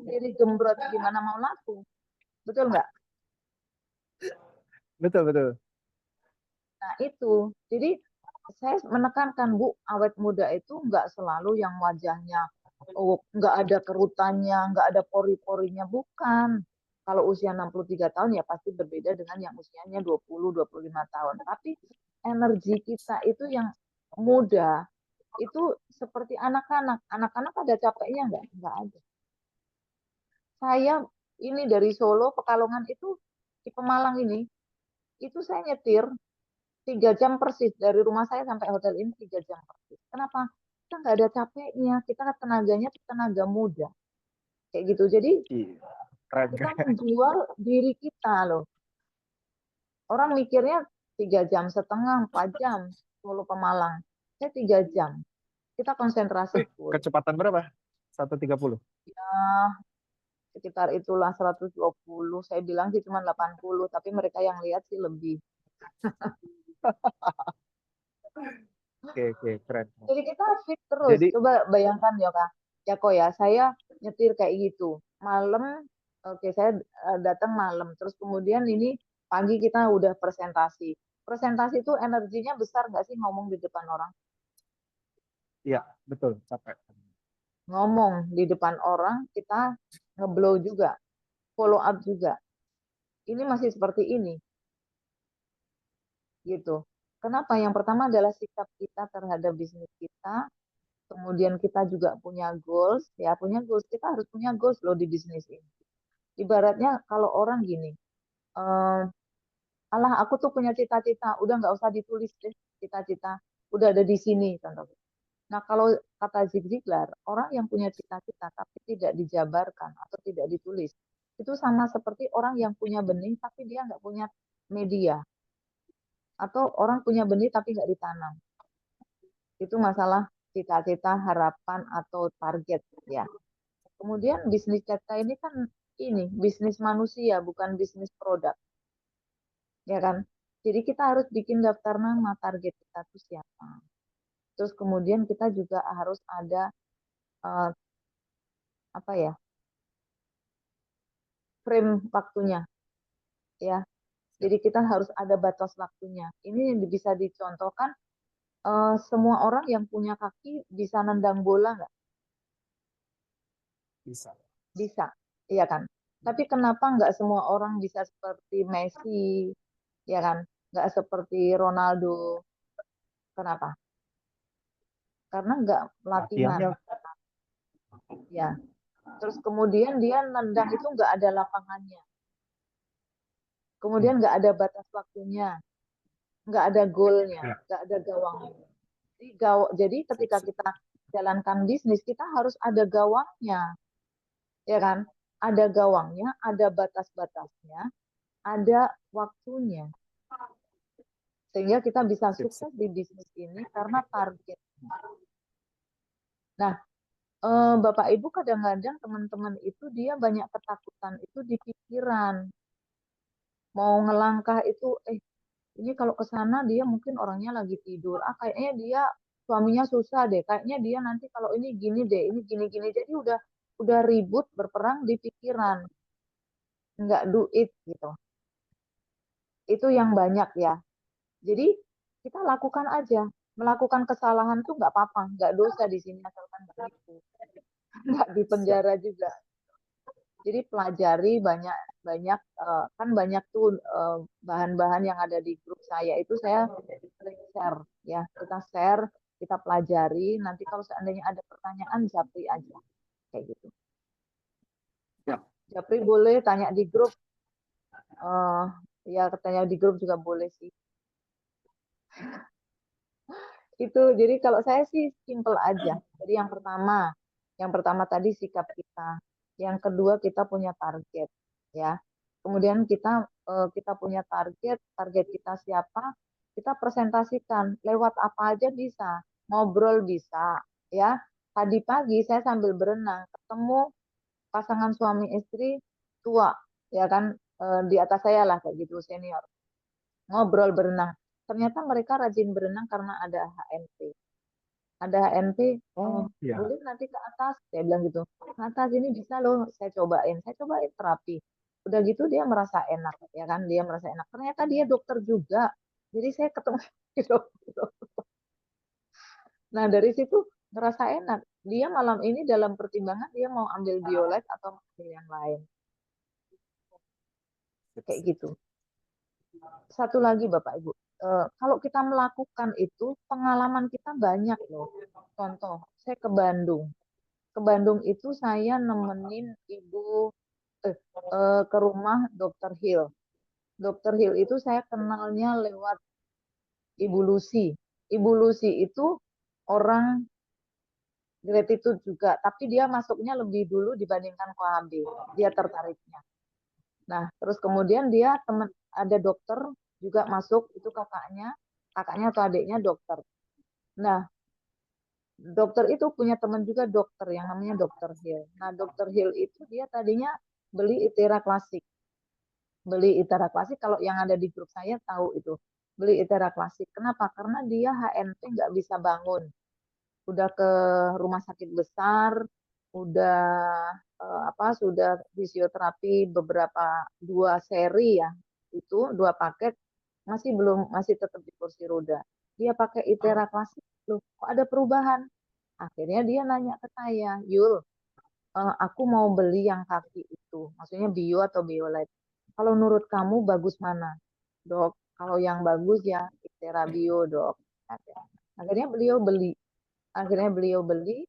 diri gembrot gimana mau laku, betul nggak? Betul, betul. Nah itu, jadi saya menekankan Bu, awet muda itu nggak selalu yang wajahnya nggak ada kerutannya, nggak ada pori-porinya, bukan. Kalau usia 63 tahun ya pasti berbeda dengan yang usianya 20-25 tahun. Tapi energi kita itu yang muda, itu seperti anak-anak. Anak-anak ada capeknya nggak? Nggak ada. Saya ini dari Solo, Pekalongan itu di Pemalang ini, itu saya nyetir 3 jam persis dari rumah saya sampai hotel ini 3 jam persis. Kenapa? Kita nggak ada capeknya, kita tenaganya tenaga muda, kayak gitu. Jadi Iya, keren, kita keren. menjual diri kita loh. Orang mikirnya 3 jam setengah, 4 jam, Solo Pemalang. Saya 3 jam. Kita konsentrasi full. Kecepatan berapa? 130. Ya, sekitar itulah 120. Saya bilang sih cuma 80, tapi mereka yang lihat sih lebih. Oke, keren. Jadi kita fit terus. Jadi Coba bayangkan ya Kak. Ya kok ya, saya nyetir kayak gitu. Malam, oke saya datang malam. Terus kemudian ini pagi kita udah presentasi. Presentasi itu energinya besar nggak sih ngomong di depan orang? ya betul, capek. Ngomong di depan orang, kita ngeblow juga, follow up juga. Ini masih seperti ini, gitu. Kenapa? Yang pertama adalah sikap kita terhadap bisnis kita. Kemudian kita juga punya goals, ya punya goals. Kita harus punya goals loh di bisnis ini. Ibaratnya kalau orang gini, eh, alah aku tuh punya cita-cita, udah nggak usah ditulis deh cita-cita, udah ada di sini contohnya. Nah kalau kata Zig Ziglar, orang yang punya cita-cita tapi tidak dijabarkan atau tidak ditulis, itu sama seperti orang yang punya benih tapi dia nggak punya media, atau orang punya benih tapi nggak ditanam. Itu masalah cita-cita, harapan atau target ya. Kemudian bisnis kita ini kan ini bisnis manusia bukan bisnis produk, ya kan? Jadi kita harus bikin daftar nama target kita itu siapa. Terus kemudian kita juga harus ada eh, apa ya frame waktunya, ya. Ya, Jadi kita harus ada batas waktunya. Ini bisa dicontohkan semua orang yang punya kaki bisa nendang bola nggak? bisa. Bisa, iya kan? Tapi kenapa nggak semua orang bisa seperti Messi, ya kan? Nggak seperti Ronaldo. Kenapa? Karena nggak latihan, Latihannya ya. Terus kemudian dia nendang itu nggak ada lapangannya. hmm, Kemudian nggak ada batas waktunya, nggak ada golnya, ya, nggak ada gawangnya. Jadi sip, ketika sip. kita jalankan bisnis, kita harus ada gawangnya, ya kan? Ada gawangnya, ada batas-batasnya, ada waktunya. Sehingga kita bisa Sip, sip. sukses di bisnis ini karena target. Nah, Bapak Ibu kadang-kadang teman-teman itu dia banyak ketakutan itu di pikiran. Mau ngelangkah itu, ini kalau ke sana dia mungkin orangnya lagi tidur. Ah, kayaknya dia suaminya susah deh. Kayaknya dia nanti kalau ini gini deh, ini gini-gini. Jadi udah ribut berperang di pikiran, nggak do it gitu. Itu yang banyak ya. Jadi kita lakukan aja. Melakukan kesalahan tuh nggak apa-apa, nggak dosa di sini asalkan begitu. Nggak di Siap. penjara juga. Jadi pelajari banyak banyak kan banyak tuh bahan-bahan yang ada di grup saya itu saya sering share ya. Kita share, kita pelajari. Nanti kalau seandainya ada pertanyaan japri aja kayak gitu. Siap. Japri boleh tanya di grup. eh Ya tanya di grup juga boleh sih. Itu jadi kalau saya sih simple aja. Jadi yang pertama tadi sikap kita. Yang kedua kita punya target, ya. Kemudian kita punya target, target kita siapa? Kita presentasikan lewat apa aja bisa, ngobrol bisa, ya. Tadi pagi saya sambil berenang ketemu pasangan suami istri tua, ya kan di atas saya lah kayak gitu senior ngobrol berenang. Ternyata mereka rajin berenang karena ada HNP. Ada HNP, Oh, iya. boleh nanti ke atas. Saya bilang gitu. Ke atas ini bisa loh, saya cobain. Saya cobain terapi. Udah gitu dia merasa enak, ya kan? Dia merasa enak. Ternyata dia dokter juga. Jadi saya ketemu dokter. Nah dari situ ngerasa enak. Dia malam ini dalam pertimbangan dia mau ambil bioles atau ambil yang lain. Sip, Kayak sip. gitu. Satu lagi Bapak Ibu, kalau kita melakukan itu pengalaman kita banyak loh. Contoh, saya ke Bandung. Ke Bandung itu saya nemenin ibu ke rumah Dokter Hill. Dokter Hill itu saya kenalnya lewat Ibu Lucy. Ibu Lucy itu orang gratitude juga, tapi dia masuknya lebih dulu dibandingkan KHB. Dia tertariknya. Nah, terus kemudian dia teman ada dokter juga masuk itu kakaknya atau adiknya dokter. Nah, dokter itu punya teman juga dokter yang namanya Dokter Hill. Nah, Dokter Hill itu dia tadinya beli Itera Klasik. Beli Itera Klasik, kalau yang ada di grup saya tahu itu. Beli Itera Klasik. Kenapa? Karena dia HNP nggak bisa bangun. Udah ke rumah sakit besar, udah sudah fisioterapi beberapa 2 seri ya. Itu 2 paket masih tetap di kursi roda. Dia pakai Itera Klasik. Loh, kok ada perubahan? Akhirnya dia nanya ke saya, Yul, aku mau beli yang kaki itu, maksudnya bio atau Biolite. Kalau menurut kamu bagus mana, dok? Kalau yang bagus ya Itera Bio, dok. Akhirnya beliau beli. Akhirnya beliau beli.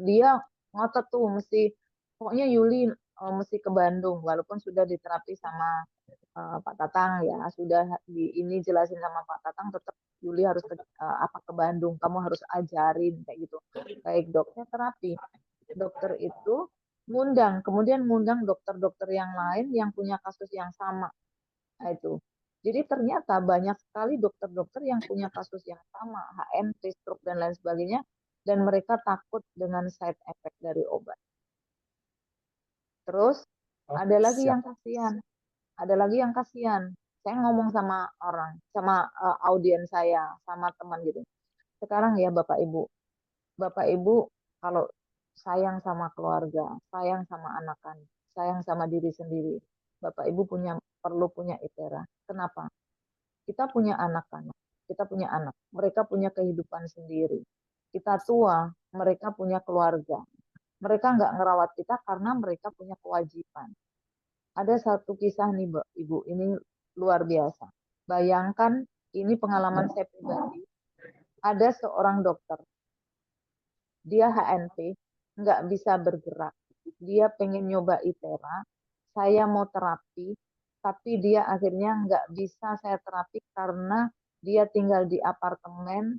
Dia ngotot tuh pokoknya Yuli mesti ke Bandung, walaupun sudah diterapi sama Pak Tatang ya, sudah ini jelasin sama Pak Tatang, tetap Yuli harus ke Bandung, kamu harus ajarin kayak gitu. Baik dokter terapi, dokter itu kemudian ngundang dokter-dokter yang lain yang punya kasus yang sama. Nah, itu. Jadi ternyata banyak sekali dokter-dokter yang punya kasus yang sama, HNP, stroke dan lain sebagainya, dan mereka takut dengan side effect dari obat. Terus ada lagi Siap. yang kasihan, ada lagi yang kasihan. Saya ngomong sama orang, sama audiens saya, sama teman gitu. Sekarang ya Bapak Ibu kalau sayang sama keluarga, sayang sama anak-anak, sayang sama diri sendiri, Bapak Ibu perlu punya Itera. Kenapa? Kita punya anak-anak, kita punya anak, mereka punya kehidupan sendiri. Kita tua, mereka punya keluarga. Mereka nggak ngerawat kita karena mereka punya kewajiban. Ada satu kisah nih, Ibu, ini luar biasa. Bayangkan, ini pengalaman saya pribadi. Ada seorang dokter, dia HNP, nggak bisa bergerak. Dia pengen nyoba Itera, saya mau terapi, tapi dia akhirnya nggak bisa saya terapi karena dia tinggal di apartemen,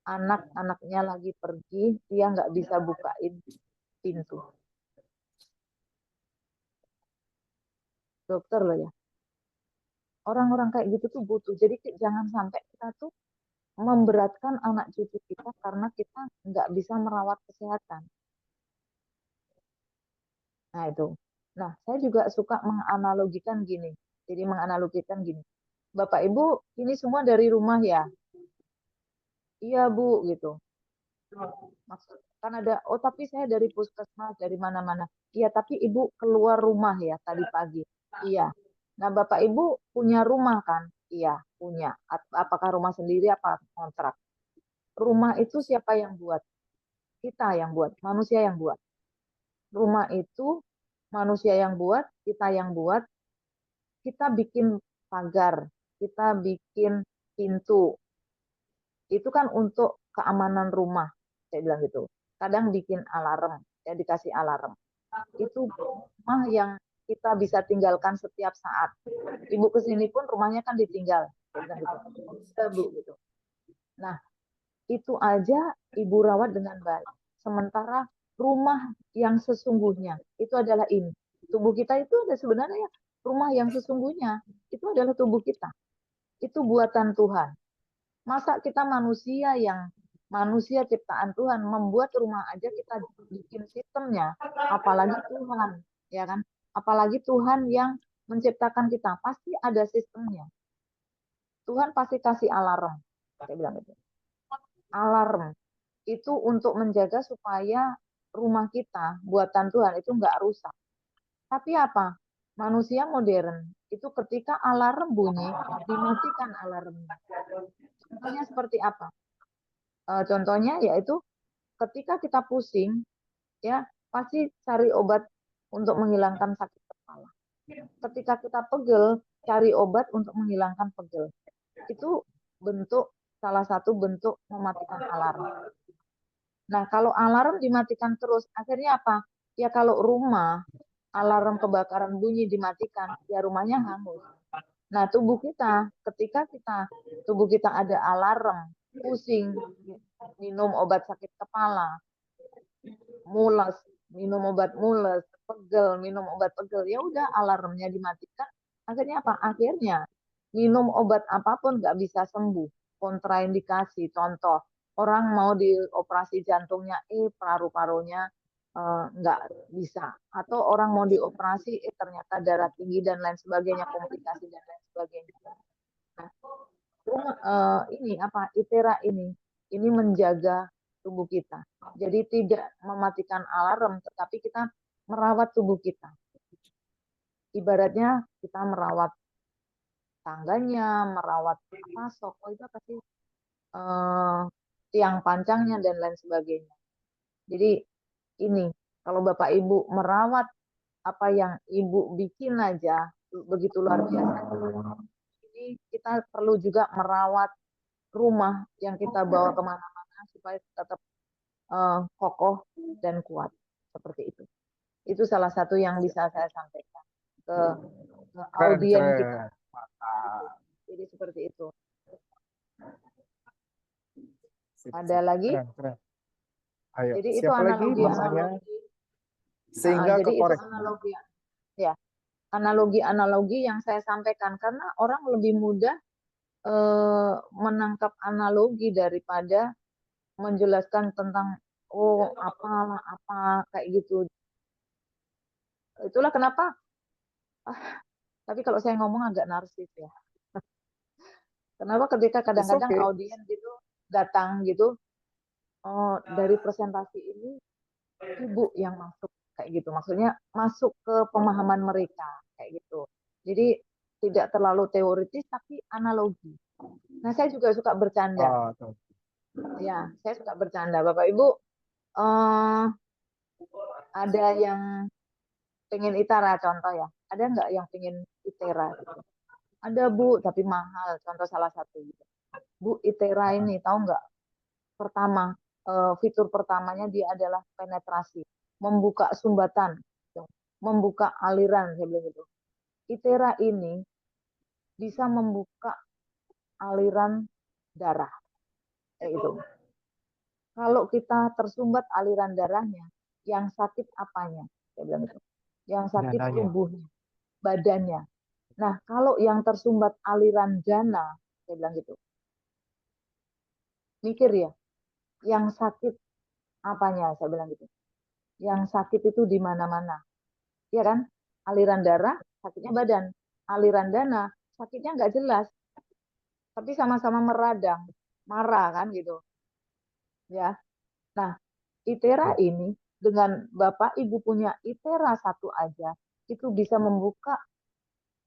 anak-anaknya lagi pergi, dia nggak bisa bukain pintu. Dokter loh ya. Orang-orang kayak gitu tuh butuh. Jadi jangan sampai kita tuh memberatkan anak cucu kita karena kita nggak bisa merawat kesehatan. Nah itu. Nah, saya juga suka menganalogikan gini. Jadi menganalogikan gini. Bapak Ibu, ini semua dari rumah ya? Iya Bu, gitu. Maksud kan ada, oh tapi saya dari puskesmas, dari mana-mana. Iya, tapi Ibu keluar rumah ya tadi pagi. Iya. Nah, Bapak Ibu punya rumah kan? Iya, punya. Apakah rumah sendiri apa kontrak? Rumah itu siapa yang buat? Kita yang buat, manusia yang buat. Rumah itu manusia yang buat, kita yang buat. Kita bikin pagar, kita bikin pintu. Itu kan untuk keamanan rumah, saya bilang gitu. Kadang bikin alarm, ya dikasih alarm. Itu rumah yang kita bisa tinggalkan setiap saat. Ibu kesini pun rumahnya kan ditinggal, saya bilang gitu. Bisa Bu gitu. Nah, itu aja ibu rawat dengan baik. Sementara rumah yang sesungguhnya itu adalah ini. Tubuh kita itu ada sebenarnya rumah yang sesungguhnya itu adalah tubuh kita. Itu buatan Tuhan. Masa kita manusia ciptaan Tuhan membuat rumah aja kita bikin sistemnya, apalagi Tuhan, ya kan? Apalagi Tuhan yang menciptakan kita, pasti ada sistemnya. Tuhan pasti kasih alarm, saya bilang itu. Alarm itu untuk menjaga supaya rumah kita, buatan Tuhan itu nggak rusak. Tapi apa? Manusia modern itu ketika alarm bunyi, dimatikan alarmnya. Contohnya seperti apa? Contohnya yaitu ketika kita pusing, ya pasti cari obat untuk menghilangkan sakit kepala. Ketika kita pegel, cari obat untuk menghilangkan pegel. Itu salah satu bentuk mematikan alarm. Nah, kalau alarm dimatikan terus, akhirnya apa? Ya kalau rumah, alarm kebakaran bunyi dimatikan, ya rumahnya hangus. Nah, ketika tubuh kita ada alarm, pusing, minum obat sakit kepala, mules, minum obat mules, pegel, minum obat pegel, ya udah alarmnya dimatikan. Akhirnya apa? Akhirnya minum obat apapun nggak bisa sembuh. Kontraindikasi, contoh orang mau dioperasi jantungnya, paru-parunya nggak bisa. Atau orang mau dioperasi, ternyata darah tinggi dan lain sebagainya, komplikasi dan lain sebagainya. Nah, ini apa? ITERA ini menjaga tubuh kita. Jadi tidak mematikan alarm, tetapi kita merawat tubuh kita. Ibaratnya kita merawat tangganya, merawat itu apa sih? Tiang pancangnya dan lain sebagainya. Jadi ini kalau Bapak Ibu merawat apa yang Ibu bikin aja begitu luar biasa. Ini kita perlu juga merawat rumah yang kita bawa kemana-mana supaya tetap kokoh dan kuat seperti itu. Itu salah satu yang bisa saya sampaikan ke Keren, audien kita. keren. Mantap. Jadi seperti itu. Sip, Ada sip. lagi? Keren, keren. Ayo, Jadi itu siapa lagi masanya? Sehingga jadi itu kekorek. analogi ya. Analogi-analogi yang saya sampaikan karena orang lebih mudah menangkap analogi daripada menjelaskan tentang apalah apa kayak gitu. Itulah kenapa. Tapi kalau saya ngomong agak narsis ya. Kenapa ketika It's kadang-kadang okay. audien gitu datang gitu, dari presentasi ini ibu yang masuk kayak gitu. Maksudnya masuk ke pemahaman mereka kayak gitu. Jadi tidak terlalu teoritis tapi analogi. Nah, saya juga suka bercanda. Oh, tuh. Ya, saya suka bercanda. Bapak Ibu, eh ada yang pengen ITERA contoh ya. Ada nggak yang pengen ITERA gitu? Ada Bu, tapi mahal. Contoh salah satu gitu. Bu, ITERA ini tahu nggak? Pertama, fitur pertamanya dia adalah penetrasi, membuka sumbatan, gitu. Membuka aliran, saya bilang gitu. ITERA ini bisa membuka aliran darah, kayak gitu. Kalau kita tersumbat aliran darahnya, yang sakit apanya? Saya bilang gitu. Yang sakit Dananya. tubuhnya, badannya. Nah, kalau yang tersumbat aliran dana, saya bilang gitu. Mikir ya, yang sakit apanya? Saya bilang gitu. Yang sakit itu di mana-mana. Ya kan? Aliran darah, sakitnya badan. Aliran dana, sakitnya nggak jelas. Tapi sama-sama meradang, marah kan gitu. Ya. Nah, ITERA ini dengan Bapak Ibu punya ITERA satu aja, itu bisa membuka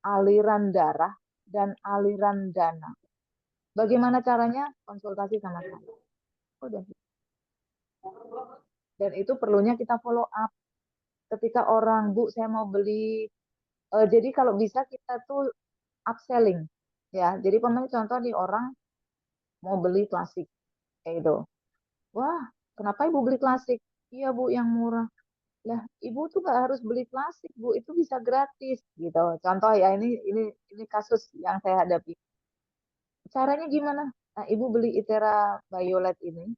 aliran darah dan aliran dana. Bagaimana caranya? Konsultasi sama saya. Udah. Dan itu perlunya kita follow up. Ketika orang, Bu, saya mau beli. Jadi kalau bisa kita tuh upselling. Ya, jadi pemain contoh di orang mau beli klasik. Kayak itu. Wah, kenapa Ibu beli klasik? Iya, Bu, yang murah. Lah, Ibu tuh nggak harus beli klasik, Bu. Itu bisa gratis gitu. Contoh ya, ini kasus yang saya hadapi. Caranya gimana? Nah, Ibu beli ITERA Violet ini,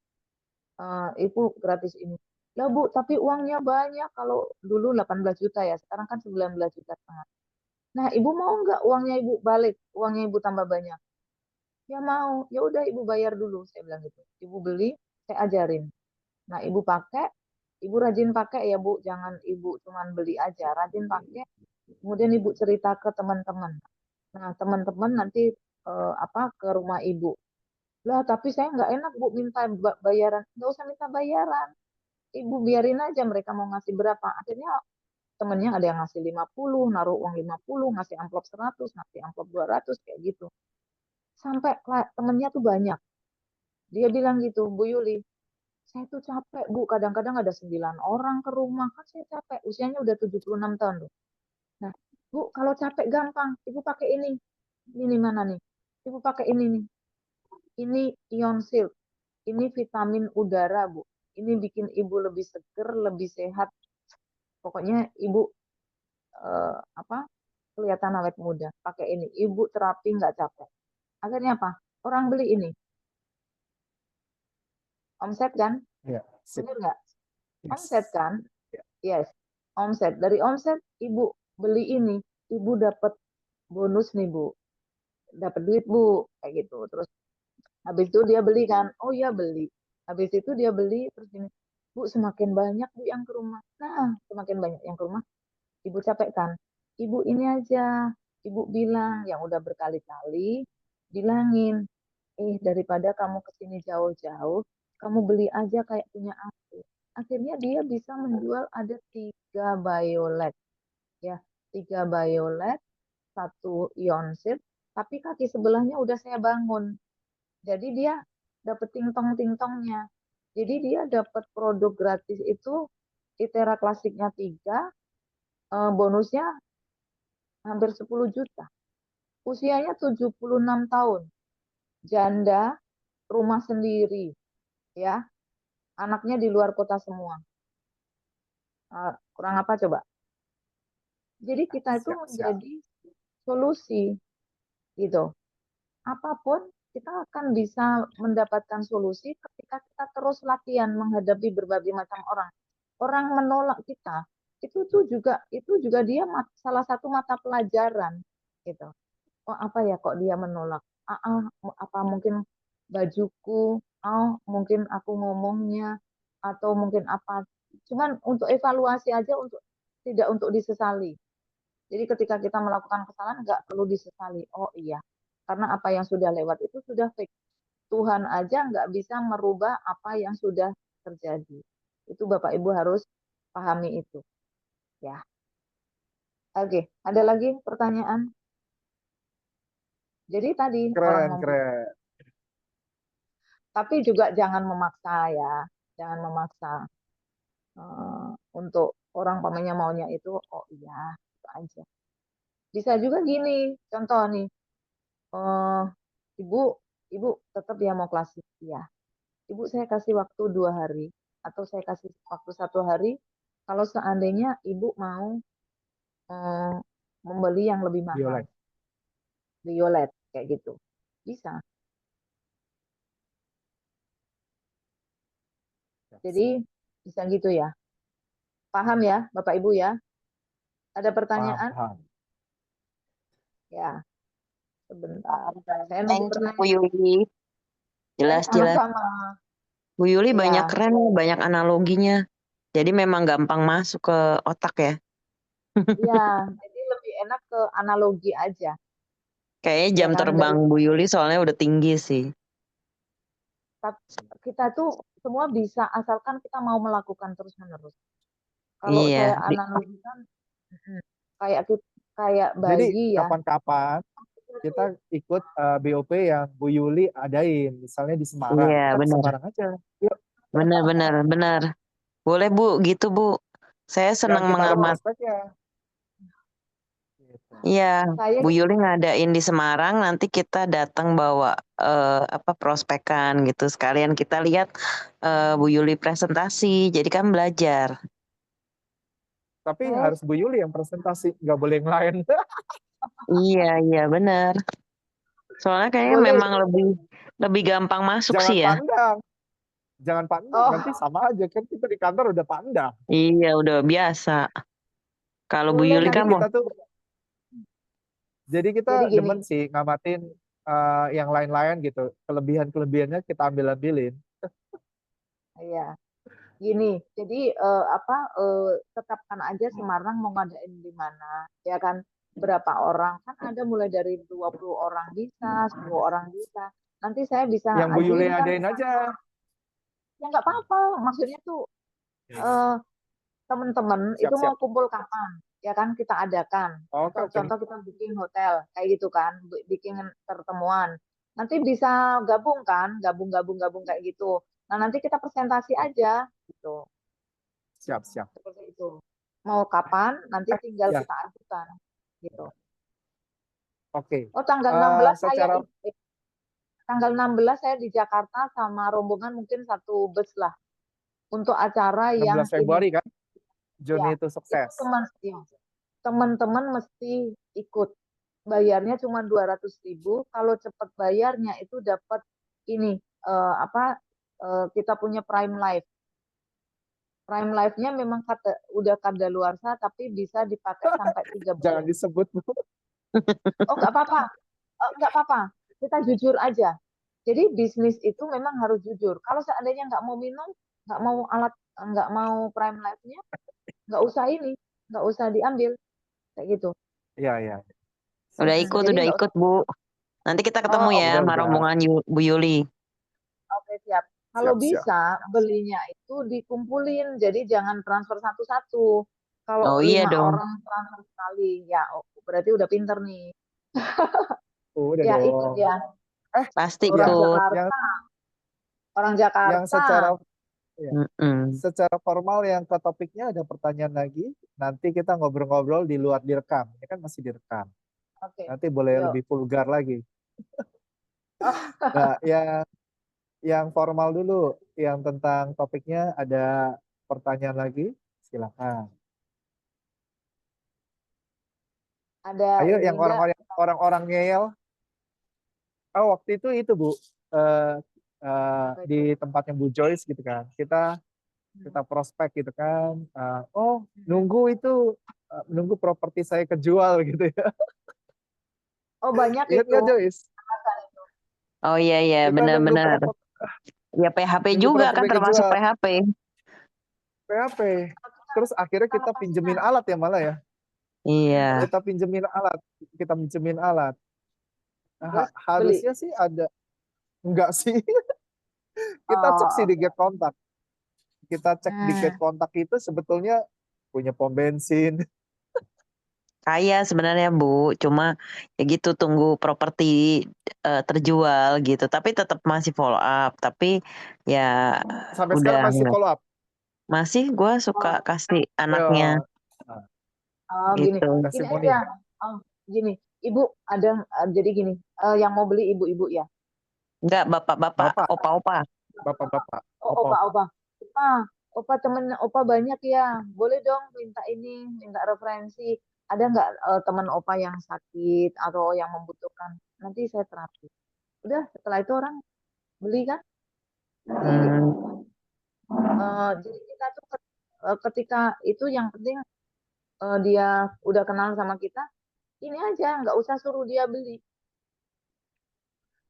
Ibu gratis ini. Lah Bu, tapi uangnya banyak. Kalau dulu 18 juta ya, sekarang kan 19 juta setengah. Nah, Ibu mau nggak uangnya Ibu balik, uangnya Ibu tambah banyak? Ya mau. Ya udah Ibu bayar dulu, saya bilang gitu. Ibu beli, saya ajarin. Nah, Ibu pakai, Ibu rajin pakai ya Bu, jangan Ibu cuman beli aja, rajin pakai. Kemudian Ibu cerita ke teman-teman. Nah, teman-teman nanti ke rumah Ibu. Lah, tapi saya nggak enak Bu minta bayaran. Nggak usah minta bayaran. Ibu biarin aja mereka mau ngasih berapa. Akhirnya temennya ada yang ngasih 50, naruh uang 50, ngasih amplop 100, ngasih amplop 200, kayak gitu. Sampai temennya tuh banyak. Dia bilang gitu, Bu Yuli, saya tuh capek Bu, kadang-kadang ada 9 orang ke rumah, kan saya capek, usianya udah 76 tahun loh. Nah, Bu, kalau capek gampang, Ibu pakai ini. Ini mana nih? Ibu pakai ini nih. Ini Ion Silk. Ini vitamin udara, Bu. Ini bikin Ibu lebih seger, lebih sehat. Pokoknya Ibu kelihatan awet muda. Pakai ini. Ibu terapi nggak capek. Akhirnya apa? Orang beli ini. Omset kan? Ya, sip. Bener nggak? Yes. Omset kan? Ya. Yes. Omset. Dari omset Ibu beli ini. Ibu dapat bonus nih, Bu. Dapat duit, Bu. Kayak gitu. Terus habis itu dia beli kan? Oh iya beli. Habis itu dia beli terus gini, Bu semakin banyak Bu yang ke rumah. Nah, semakin banyak yang ke rumah, Ibu capek kan? Ibu ini aja, Ibu bilang yang udah berkali-kali, bilangin, daripada kamu kesini jauh-jauh, kamu beli aja kayak punya aku. Akhirnya dia bisa menjual ada 3 Biolet, ya, 3 Biolet, 1 Ionsit, tapi kaki sebelahnya udah saya bangun. Jadi dia dapet tingtong-tingtongnya. Jadi dia dapat produk gratis itu ITERA klasiknya 3, bonusnya hampir 10 juta. Usianya 76 tahun. Janda, rumah sendiri, ya. Anaknya di luar kota semua. Kurang apa coba? Jadi kita itu Siap, siap. menjadi solusi gitu. Apapun kita akan bisa mendapatkan solusi ketika kita terus latihan menghadapi berbagai macam orang. Orang menolak kita, itu juga dia salah satu mata pelajaran gitu. Oh apa ya kok dia menolak? Apa mungkin bajuku? Oh mungkin aku ngomongnya atau mungkin apa? Cuman untuk evaluasi aja tidak untuk disesali. Jadi ketika kita melakukan kesalahan nggak perlu disesali. Oh iya, karena apa yang sudah lewat itu sudah fix. Tuhan aja nggak bisa merubah apa yang sudah terjadi. Itu Bapak Ibu harus pahami itu. Ya. Oke, ada lagi pertanyaan? Jadi tadi orang Keren, membutuhkan, keren. tapi juga jangan memaksa ya, jangan memaksa untuk orang pamannya maunya itu. Oh iya, itu aja. Bisa juga gini, contoh nih, eh, ibu, ibu tetap ya mau klasik ya. Ibu saya kasih waktu 2 hari atau saya kasih waktu 1 hari. Kalau seandainya ibu mau eh, membeli yang lebih mahal, Violet. violet kayak gitu, bisa. Jadi bisa gitu ya. Paham ya, Bapak Ibu ya? Ada Paham, pertanyaan? paham. Ya, sebentar. Saya nunggu Thank you Bu pertanyaan. Yuli. Jelas-jelas. Sama-sama. Bu Yuli banyak Ya, keren, banyak analoginya. Jadi memang gampang masuk ke otak ya. ya. Jadi lebih enak ke analogi aja, Kayaknya ya jam kan? terbang Bu Yuli soalnya udah tinggi sih. Kita tuh semua bisa asalkan kita mau melakukan terus-menerus. Kalau Iya. saya analogikan, kayak kayak Jadi bayi ya. kapan-kapan kita ikut BOP yang Bu Yuli adain, misalnya di Semarang. Iya, Kita ke benar. Semarang aja. Yuk. Benar. Boleh Bu, gitu Bu. Saya Dan senang kita ada mengamat. prospeknya. Gitu. Iya, Saya Bu Yuli ngadain di Semarang, nanti kita datang bawa prospekan gitu. Sekalian kita lihat Bu Yuli presentasi, jadi kan belajar. Tapi saya harus Bu Yuli yang presentasi, nggak boleh yang lain. Iya, benar. Soalnya kayaknya boleh. memang lebih gampang masuk Jangan sih ya. pandang. Jangan pandang, nanti Oh, sama aja. Kan kita di kantor udah pandang. Iya, udah biasa. Kalau Bu boleh Yuli Jadi kan nanti. mau, kita Jadi gini, demen sih ngamatin yang lain-lain gitu. Kelebihan-kelebihannya kita ambil-ambilin. ya, gini. Jadi tetapkan aja Semarang mau ngadain di mana, ya kan? Berapa orang? Kan ada mulai dari 20 orang bisa, 10 orang bisa. Nanti saya bisa Yang Bu Yuli ajuin kan ke adain sana. aja. Ya nggak apa-apa. Maksudnya tuh eh, teman-teman itu mau Siap-siap. kumpul kapan? Ya kan kita adakan. Oke, oke. Contoh kita bikin hotel kayak gitu kan, bikin pertemuan. Nanti bisa gabung kan, gabung kayak gitu. Nah nanti kita presentasi aja gitu, Siap-siap. seperti itu. Mau kapan? Nanti tinggal Ya, kita ajukan gitu. oke. Oh tanggal 16 saya Secara tanggal 16 saya di Jakarta sama rombongan mungkin 1 bus lah untuk acara yang 16 ini. Februari kan, Ya, Journey to itu Success. teman-teman mesti ikut. Bayarnya cuma 200.000. Kalau cepat bayarnya itu dapat ini kita punya Prime Life. Prime Life-nya memang udah kadaluarsa tapi bisa dipakai sampai 3 Jangan bulan. disebut. Oh nggak apa-apa, nggak apa-apa. Kita jujur aja. Jadi bisnis itu memang harus jujur. Kalau seandainya nggak mau minum, nggak mau alat, nggak mau prime life-nya, nggak usah ini, nggak usah diambil kayak gitu. Iya, iya. Sip, sip. Jadi Udah nggak ikut usah. Bu. Nanti kita ketemu Oh, ya oke, sama Udah. rombongan Bu Yuli. oke, siap. Kalau Siap, siap. bisa belinya itu dikumpulin, jadi jangan transfer satu-satu. Kalau Oh iya 5 dong, orang transfer sekali, ya berarti udah pinter nih. Udah Ya ikut dong. ya, pasti Iya, orang ikut. yang Jakarta, orang yang Jakarta. secara ya, Mm-mm. secara formal yang ke topiknya ada pertanyaan lagi. Nanti kita ngobrol-ngobrol di luar direkam. Ini kan masih direkam. Oke, Nanti boleh yuk. lebih vulgar lagi. Oh, Nah, yang formal dulu, yang tentang topiknya ada pertanyaan lagi. Silakan. ada Ayo ini yang enggak? orang-orang ngeyel. Oh, waktu itu Bu, eh, Apa di itu? tempatnya Bu Joyce gitu kan. Kita prospek gitu kan. Oh, Hmm. nunggu properti saya kejual gitu ya. Oh banyak Ingat itu. nggak Joyce? Oh iya iya Kita nunggu benar-benar. Ya PHP nunggu juga kan properti termasuk kejual, PHP. PHP. Terus akhirnya Kalau kita pasnya, pinjemin alat ya malah ya. Iya. terus Kita pinjemin alat. Nah, terus beli. harusnya sih ada, enggak sih. Kita cek sih Oh, di oke. gate kontak. Kita cek di gate Hmm. kontak itu sebetulnya punya pom bensin. Kaya sebenarnya Bu, cuma ya gitu tunggu properti terjual gitu. Tapi tetap masih follow up. Tapi ya Sampai sekarang udah masih enggak. follow up. Masih gue Oh, suka kasih anaknya Ya, nah, oh, gini, gitu. gini testimoni. aja. Oh, gini, Ibu ada jadi gini, yang mau beli ibu-ibu ya. Enggak bapak-bapak, Bapak, opa-opa. bapak-bapak, Oh, opa, opa-opa. opa. Opa, opa temen opa banyak ya. Boleh dong minta ini, minta referensi. Ada nggak teman opa yang sakit atau yang membutuhkan? Nanti saya terapi. Udah, setelah itu orang beli kan? Nanti Hmm, jadi kita tuh ketika itu yang penting dia udah kenal sama kita, ini aja nggak usah suruh dia beli,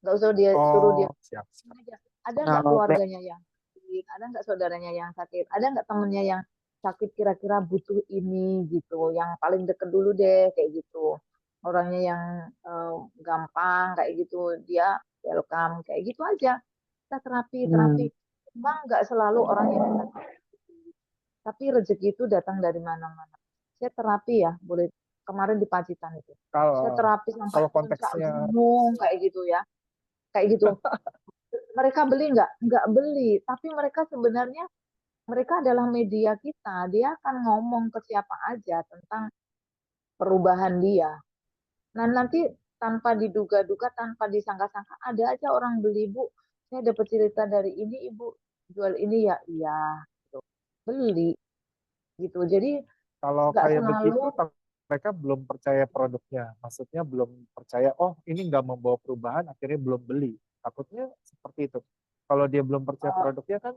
nggak usah dia suruh dia Oh, siap, siap. ini aja. Ada nggak oh, keluarganya yang sakit, ada nggak saudaranya yang sakit, ada nggak temennya yang sakit kira-kira butuh ini gitu, yang paling deket dulu deh kayak gitu, orangnya yang gampang kayak gitu dia welcome kayak gitu aja, kita terapi terapi. hmm. Memang nggak selalu orang yang sakit, tapi rezeki itu datang dari mana-mana. Saya terapi ya, boleh kemarin di Pacitan itu. Saya Kalau terapi sampai kalau puncak konteksnya, gunung kayak gitu ya. Kayak gitu. Mereka beli nggak? Nggak beli. Tapi mereka sebenarnya mereka adalah media kita. Dia akan ngomong ke siapa aja tentang perubahan dia. Nah nanti tanpa diduga-duga, tanpa disangka-sangka, ada aja orang beli, Bu. Saya dapat cerita dari ini, Ibu jual ini ya, iya. Gitu. Beli gitu. Jadi kalau nggak kayak selalu. begitu, mereka belum percaya produknya. Maksudnya belum percaya, oh ini nggak membawa perubahan, akhirnya belum beli. Takutnya seperti itu. Kalau dia belum percaya Oh, produknya kan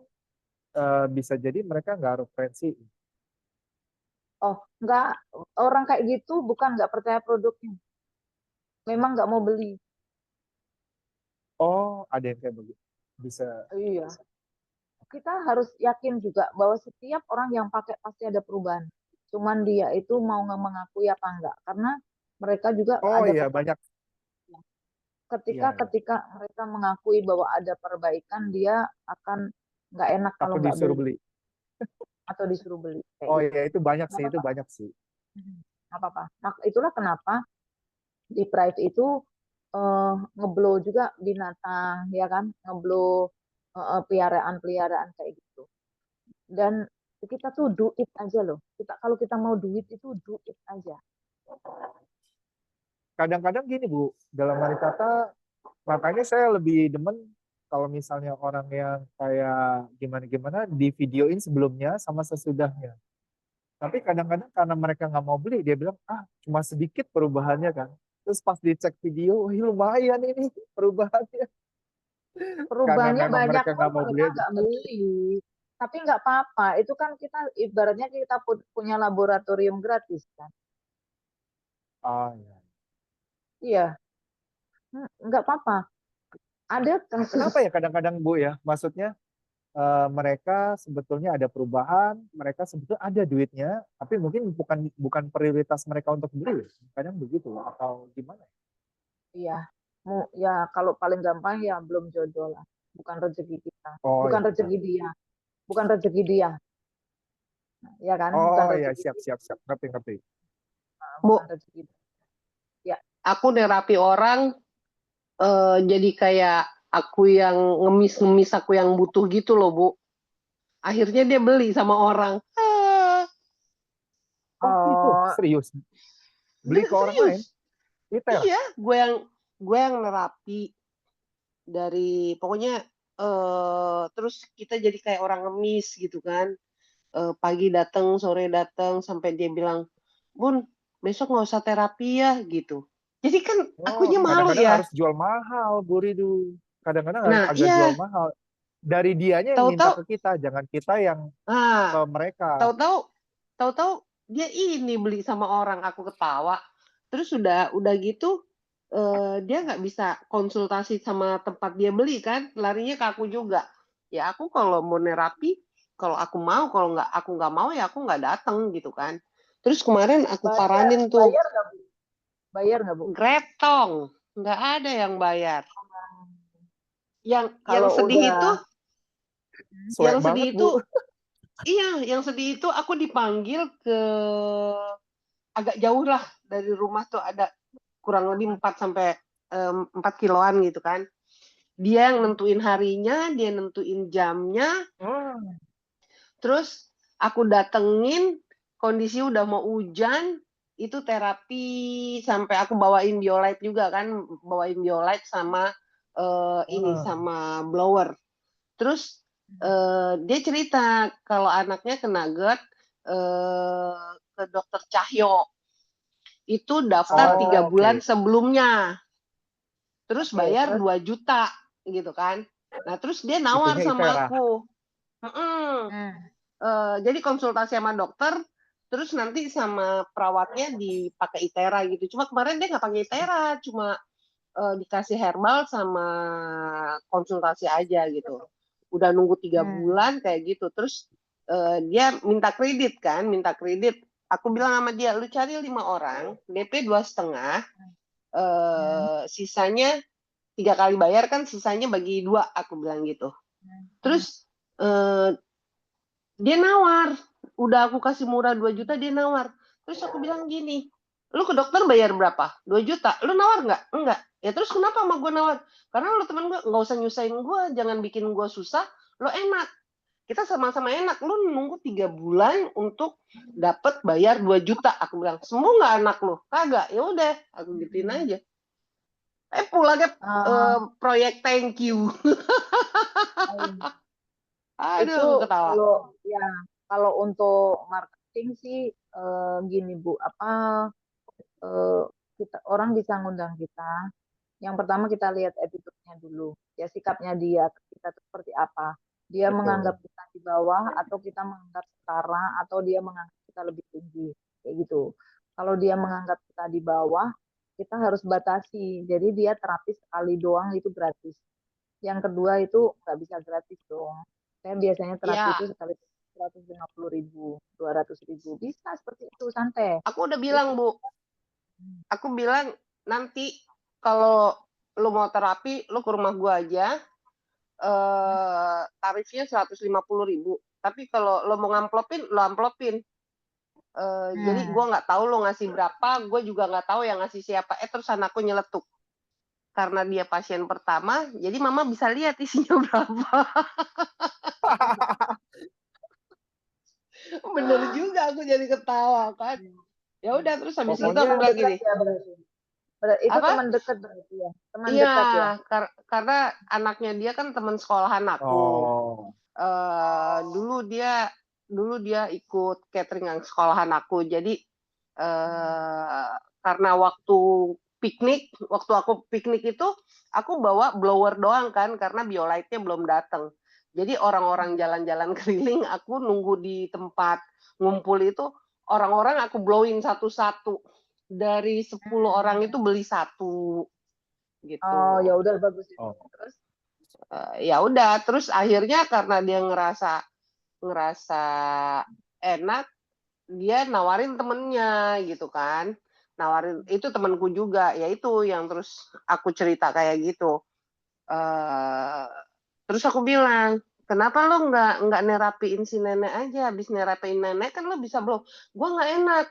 bisa jadi mereka nggak referensi. oh, nggak, orang kayak gitu bukan nggak percaya produknya, memang nggak mau beli. Oh, ada yang kayak begitu. Bisa. Iya. Kita harus yakin juga bahwa setiap orang yang pakai pasti ada perubahan. Cuman dia itu mau nggak mengakui apa enggak, karena mereka juga Oh ada iya, banyak. ketergantungan. Ketika Iya, iya. ketika mereka mengakui bahwa ada perbaikan, dia akan nggak enak kalau Takut nggak disuruh beli beli. atau disuruh beli kayak Oh gitu. iya, itu banyak Nggak sih, itu apa-apa. banyak sih. Nggak apa-apa. Itulah kenapa di Pride itu ngeblow juga binatang, ya kan? Ngeblow peliharaan-peliharaan kayak gitu. Dan kita tuh do it aja loh. Kalau kita mau duit itu do it aja. Kadang-kadang gini Bu, dalam arti kata, makanya saya lebih demen kalau misalnya orang yang kayak gimana-gimana di videoin sebelumnya sama sesudahnya. Tapi kadang-kadang karena mereka nggak mau beli, dia bilang, ah cuma sedikit perubahannya kan. Terus pas dicek video, wih lumayan ini perubahannya. Karena Perubahannya memang banyak mereka pun nggak mau beli mereka aja. nggak beli. Tapi nggak apa-apa. Itu kan kita ibaratnya kita punya laboratorium gratis kan. Ah, ya. Iya, nggak apa-apa. Ada kasus. Kenapa ya kadang-kadang Bu ya? Maksudnya mereka sebetulnya ada perubahan, mereka sebetulnya ada duitnya, tapi mungkin bukan prioritas mereka untuk beli. Kadang begitu atau gimana? Iya, ya kalau paling gampang ya belum jodoh lah, bukan rezeki kita, Oh bukan ya. rezeki dia, bukan rezeki dia, ya kan, bukan Oh ya, rezeki siap dia, siap siap. Ngerti ngerti. Bu, bukan rezeki dia. Ya, aku nerapi orang jadi kayak aku yang ngemis-ngemis, aku yang butuh gitu loh, Bu. Akhirnya dia beli sama orang. Oh gitu, oh, serius. Beli ke orang lain? Serius. Liter. Iya, gue yang nerapi dari pokoknya terus kita jadi kayak orang ngemis gitu kan. Pagi datang, sore datang sampai dia bilang, "Bun, besok nggak usah terapi ya," gitu. Jadi kan Oh, akunya malu kadang-kadang ya. harus jual mahal, Bu Ridu. Kadang-kadang harus Nah, agak jual iya, mahal. Dari dianya yang minta tahu-tahu ke kita, jangan kita yang ke ah, mereka. tahu-tahu dia ini beli sama orang, aku ketawa. Terus udah gitu dia nggak bisa konsultasi sama tempat dia beli kan, larinya ke aku juga. Ya aku kalau mau nerapi, kalau aku nggak mau ya aku nggak datang gitu kan. Terus kemarin aku bayar, paranin tuh, bayar nggak Bu? Bayar nggak Bu? gretong, nggak ada yang bayar. Yang Kalau sedih itu, udah, Suek banget, Bu. iya, yang sedih itu aku dipanggil ke agak jauh lah dari rumah tuh ada kurang lebih 4 sampai 4 kiloan gitu kan. Dia yang nentuin harinya, dia nentuin jamnya, Hmm. terus aku datengin, kondisi udah mau hujan, itu terapi sampai aku bawain biolite juga kan, bawain biolite sama ini sama blower. Terus dia cerita kalau anaknya kena GERD ke dokter Cahyo. Itu daftar 3 Oh, bulan oke. sebelumnya. Terus oke, bayar terus 2 juta gitu kan. Nah, terus dia nawar Itunya sama ITERA. aku. Mm-mm. Jadi konsultasi sama dokter, terus nanti sama perawatnya dipakai ITERA gitu. Cuma kemarin dia nggak pakai ITERA, cuma dikasih herbal sama konsultasi aja gitu. Udah nunggu 3 bulan kayak gitu. Terus dia minta kredit kan, minta kredit. Aku bilang sama dia, lu cari 5 orang, DP 2,5, sisanya 3 kali bayar kan, sisanya bagi 2, aku bilang gitu. Terus dia nawar, udah aku kasih murah 2 juta, dia nawar. Terus aku bilang gini, lu ke dokter bayar berapa? 2 juta. Lu nawar nggak? Enggak. Ya terus kenapa sama gue nawar? Karena lu temen gue, nggak usah nyusahin gue, jangan bikin gue susah, lo enak. Kita sama-sama enak, lu nunggu 3 bulan untuk dapat bayar 2 juta. Aku bilang, sembuh nggak anak lu? Kagak, ya udah, aku gituin aja. Pulangnya proyek thank you. Aduh, itu aku ketawa. kalau untuk marketing sih gini Bu, apa eh, kita orang bisa ngundang kita. Yang pertama kita lihat attitude-nya dulu, ya sikapnya dia ke kita tuh seperti apa. Dia menganggap Betul. kita di bawah atau kita menganggap setara atau dia menganggap kita lebih tinggi, kayak gitu. Kalau dia menganggap kita di bawah, kita harus batasi. Jadi dia terapi sekali doang itu gratis. Yang kedua itu nggak bisa gratis dong. Saya biasanya terapi itu Ya, sekali 150.000, 200.000, bisa seperti itu santai. aku udah Terus bilang, Bu. Aku bilang, nanti kalau lu mau terapi, lu ke rumah gua aja, tarifnya 150.000. Tapi kalau lo mau ngamplopin, lo amplopin. Jadi gue nggak tahu lo ngasih berapa, gue juga nggak tahu yang ngasih siapa. Terus anakku nyeletuk. Karena dia pasien pertama, jadi mama bisa lihat isinya berapa. Bener juga, aku jadi ketawa kan. Ya udah, terus habis itu aku Pokoknya bilang dekat gini, ya berarti. Itu apa? teman dekat berarti ya. Teman Iya, dekat ya. karena anaknya dia kan teman sekolahan aku. oh, Dulu dia ikut catering sekolahan aku. Jadi karena waktu aku piknik itu aku bawa blower doang kan karena biolite-nya belum datang. Jadi orang-orang jalan-jalan keliling, aku nunggu di tempat ngumpul itu, orang-orang aku blowing satu-satu. Dari 10 orang itu beli 1. gitu. Oh, ya udah bagus itu. Oh. Terus Ya udah, terus akhirnya karena dia ngerasa enak, dia nawarin temennya gitu kan, nawarin itu temanku juga, ya itu yang terus aku cerita kayak gitu. Terus aku bilang, kenapa lo nggak nerapiin si nenek aja, habis nerapiin nenek kan lo bisa blow. Gue nggak enak,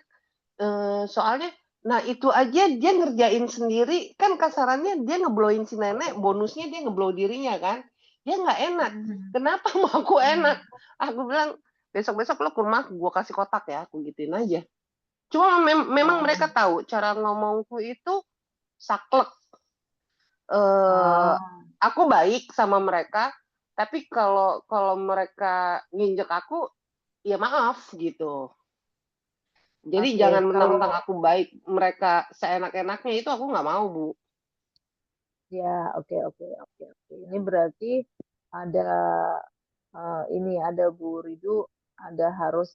soalnya nah itu aja dia ngerjain sendiri, kan kasarannya dia ngeblowin si nenek, bonusnya dia ngeblow dirinya kan, dia nggak enak. Kenapa mau aku enak? Aku bilang, besok-besok lo ke rumah, gue kasih kotak ya, aku gituin aja. Cuma memang mereka tahu cara ngomongku itu saklek. Aku baik sama mereka, tapi kalau mereka nginjek aku, ya maaf gitu. Jadi Oke, jangan kalau mentang-mentang aku baik, mereka seenak-enaknya itu aku nggak mau, Bu. ya oke. Ini berarti ada ini ada Bu Ridu, ada harus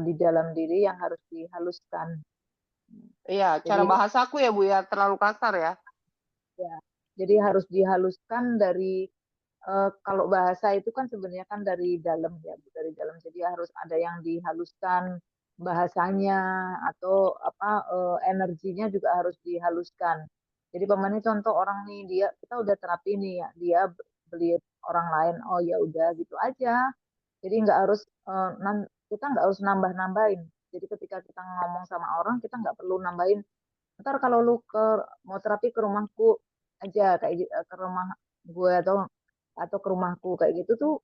di dalam diri yang harus dihaluskan. Iya, cara Jadi bahasa aku ya, Bu, ya terlalu kasar ya. ya, jadi harus dihaluskan dari kalau bahasa itu kan sebenarnya kan dari dalam ya, Bu, dari dalam. Jadi harus ada yang dihaluskan bahasanya atau apa energinya juga harus dihaluskan. Jadi pemainnya contoh orang nih dia kita udah terapi nih ya, dia beli orang lain, oh ya udah gitu aja. Jadi nggak harus kita nggak harus nambah-nambahin. Jadi ketika kita ngomong sama orang kita nggak perlu nambahin. Ntar kalau lu mau terapi ke rumahku aja kayak ke rumah gue atau ke rumahku kayak gitu tuh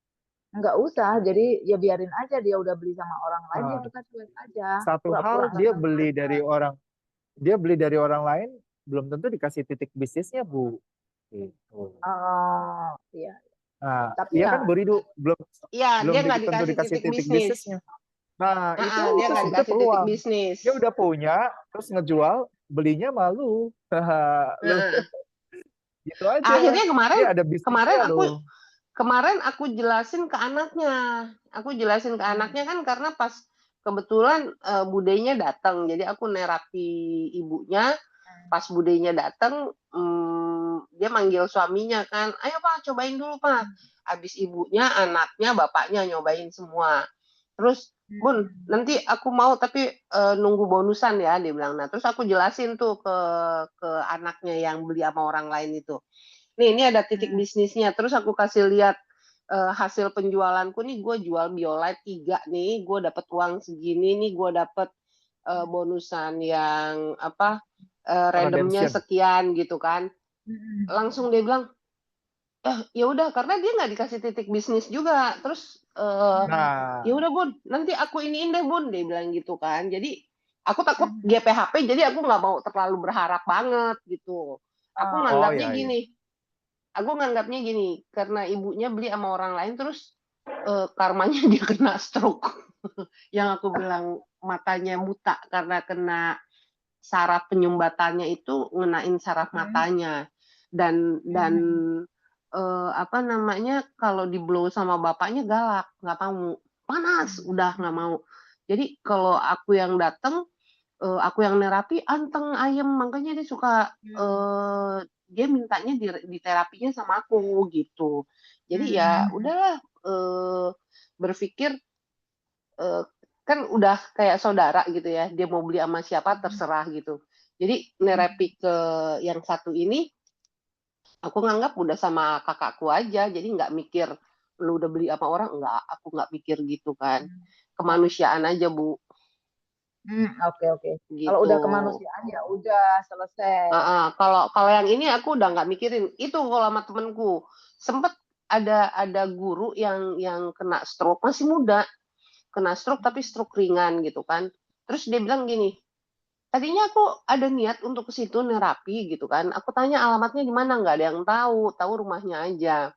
nggak usah. Jadi ya biarin aja dia udah beli sama orang lain ya kita cuek aja. Satu Pura-pura hal nggak dia tahu beli aja. dari orang lain belum tentu dikasih titik bisnisnya, Bu. Gitu. Oh iya. Nah, Tapi iya ya kan Buridu belum Iya, belum dia nggak tentu dikasih dikasih titik titik bisnis. bisnisnya. Nah, Dia nggak dikasih titik peluang. bisnis. Dia udah punya, terus ngejual, belinya malu. Lu gitu aja. Akhirnya Ini ada bisnisnya loh. kemarin aku jelasin ke anaknya. Aku jelasin ke anaknya kan karena pas kebetulan budenya datang. Jadi aku nerapi ibunya. Pas budenya datang, dia manggil suaminya kan, ayo Pak, cobain dulu Pak. Habis ibunya, anaknya, bapaknya nyobain semua. Terus, Bun, nanti aku mau tapi nunggu bonusan ya, dia bilang. Nah, terus aku jelasin tuh ke anaknya yang beli sama orang lain itu. Nih, ini ada titik bisnisnya. Terus aku kasih lihat hasil penjualanku nih, gue jual Biolite 3 nih, gue dapat uang segini nih, gue dapat bonusan yang apa randomnya sekian gitu kan. Langsung dia bilang, ya udah karena dia nggak dikasih titik bisnis juga. Terus ya udah Bun, nanti aku iniin deh Bun, dia bilang gitu kan. Jadi aku takut GPHP, jadi aku nggak mau terlalu berharap banget gitu. Aku nganggapnya gini, karena ibunya beli sama orang lain terus karmanya dia kena stroke. Yang aku bilang matanya buta karena kena saraf penyumbatannya itu ngenain saraf matanya dan apa namanya kalau di blow sama bapaknya galak, nggak mau, panas udah nggak mau. Jadi kalau aku yang datang aku yang nerapi anteng ayem, makanya dia suka dia mintanya di terapinya sama aku gitu. Jadi ya udahlah berpikir kan udah kayak saudara gitu ya, dia mau beli sama siapa terserah gitu. Jadi nerapi ke yang satu ini aku nganggap udah sama kakakku aja, jadi nggak mikir lu udah beli sama orang, enggak, aku nggak mikir gitu kan. Kemanusiaan aja, Bu. Oke. Gitu. Kalau udah kemanusiaan ya udah selesai. Kalau yang ini aku udah nggak mikirin. Itu kalau sama temenku. Sempet ada guru yang kena stroke, masih muda. Kena stroke tapi stroke ringan gitu kan. Terus dia bilang gini, tadinya aku ada niat untuk ke situ nerapi gitu kan. Aku tanya alamatnya di mana, nggak ada yang tahu rumahnya aja.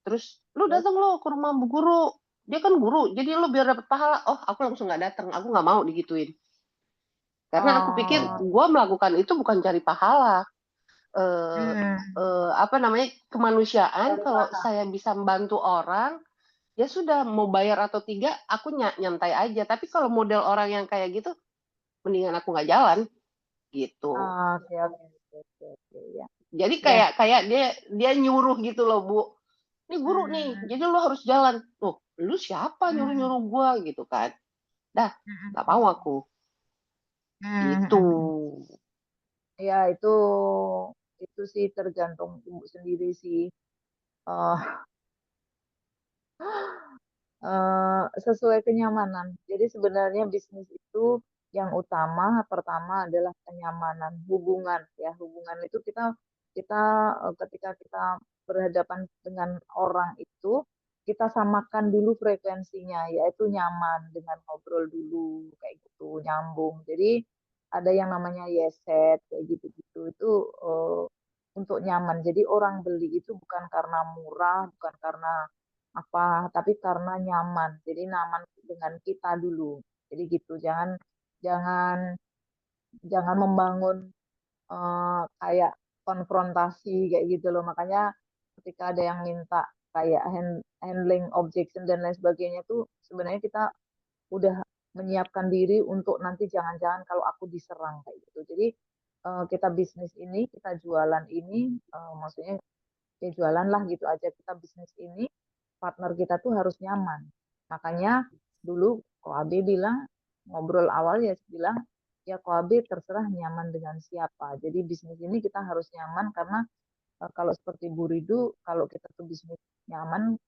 Terus lu datang lo ke rumah bu guru, dia kan guru, jadi lu biar dapat pahala. Oh, aku langsung nggak datang, aku nggak mau digituin. Karena aku pikir gue melakukan itu bukan cari pahala. Apa namanya kemanusiaan. Kalau saya bisa membantu orang, ya sudah mau bayar atau tidak, aku nyantai aja. Tapi kalau model orang yang kayak gitu, mendingan aku nggak jalan. gitu. Oke, oke, oke, oke, ya. Jadi Ya. kayak dia nyuruh gitu loh, Bu. Ini guru nih, jadi lo harus jalan. Tuh, lu siapa nyuruh-nyuruh gua gitu kan. Dah, nggak mau aku. Gitu. Ya, itu sih tergantung ibu sendiri sih. Eh, sesuai kenyamanan. Jadi sebenarnya bisnis itu yang utama pertama adalah kenyamanan hubungan ya. Hubungan itu kita kita ketika kita berhadapan dengan orang itu kita samakan dulu frekuensinya yaitu nyaman dengan ngobrol dulu kayak gitu nyambung. Jadi ada yang namanya yeset kayak gitu-gitu itu untuk nyaman. Jadi orang beli itu bukan karena murah, bukan karena apa, tapi karena nyaman. Jadi nyaman dengan kita dulu. Jadi gitu, jangan jangan jangan membangun kayak konfrontasi kayak gitu loh. Makanya ketika ada yang minta kayak handling objection dan lain sebagainya tuh sebenarnya kita udah menyiapkan diri untuk nanti jangan-jangan kalau aku diserang kayak gitu. Jadi kita bisnis ini, kita jualan ini, maksudnya ya jualan lah gitu aja kita bisnis ini partner kita tuh harus nyaman. Makanya dulu Koabe bilang ngobrol awal ya bilang ya Koabe terserah nyaman dengan siapa. Jadi bisnis ini kita harus nyaman karena kalau seperti Bu Ridu kalau kita tuh bisnis nyaman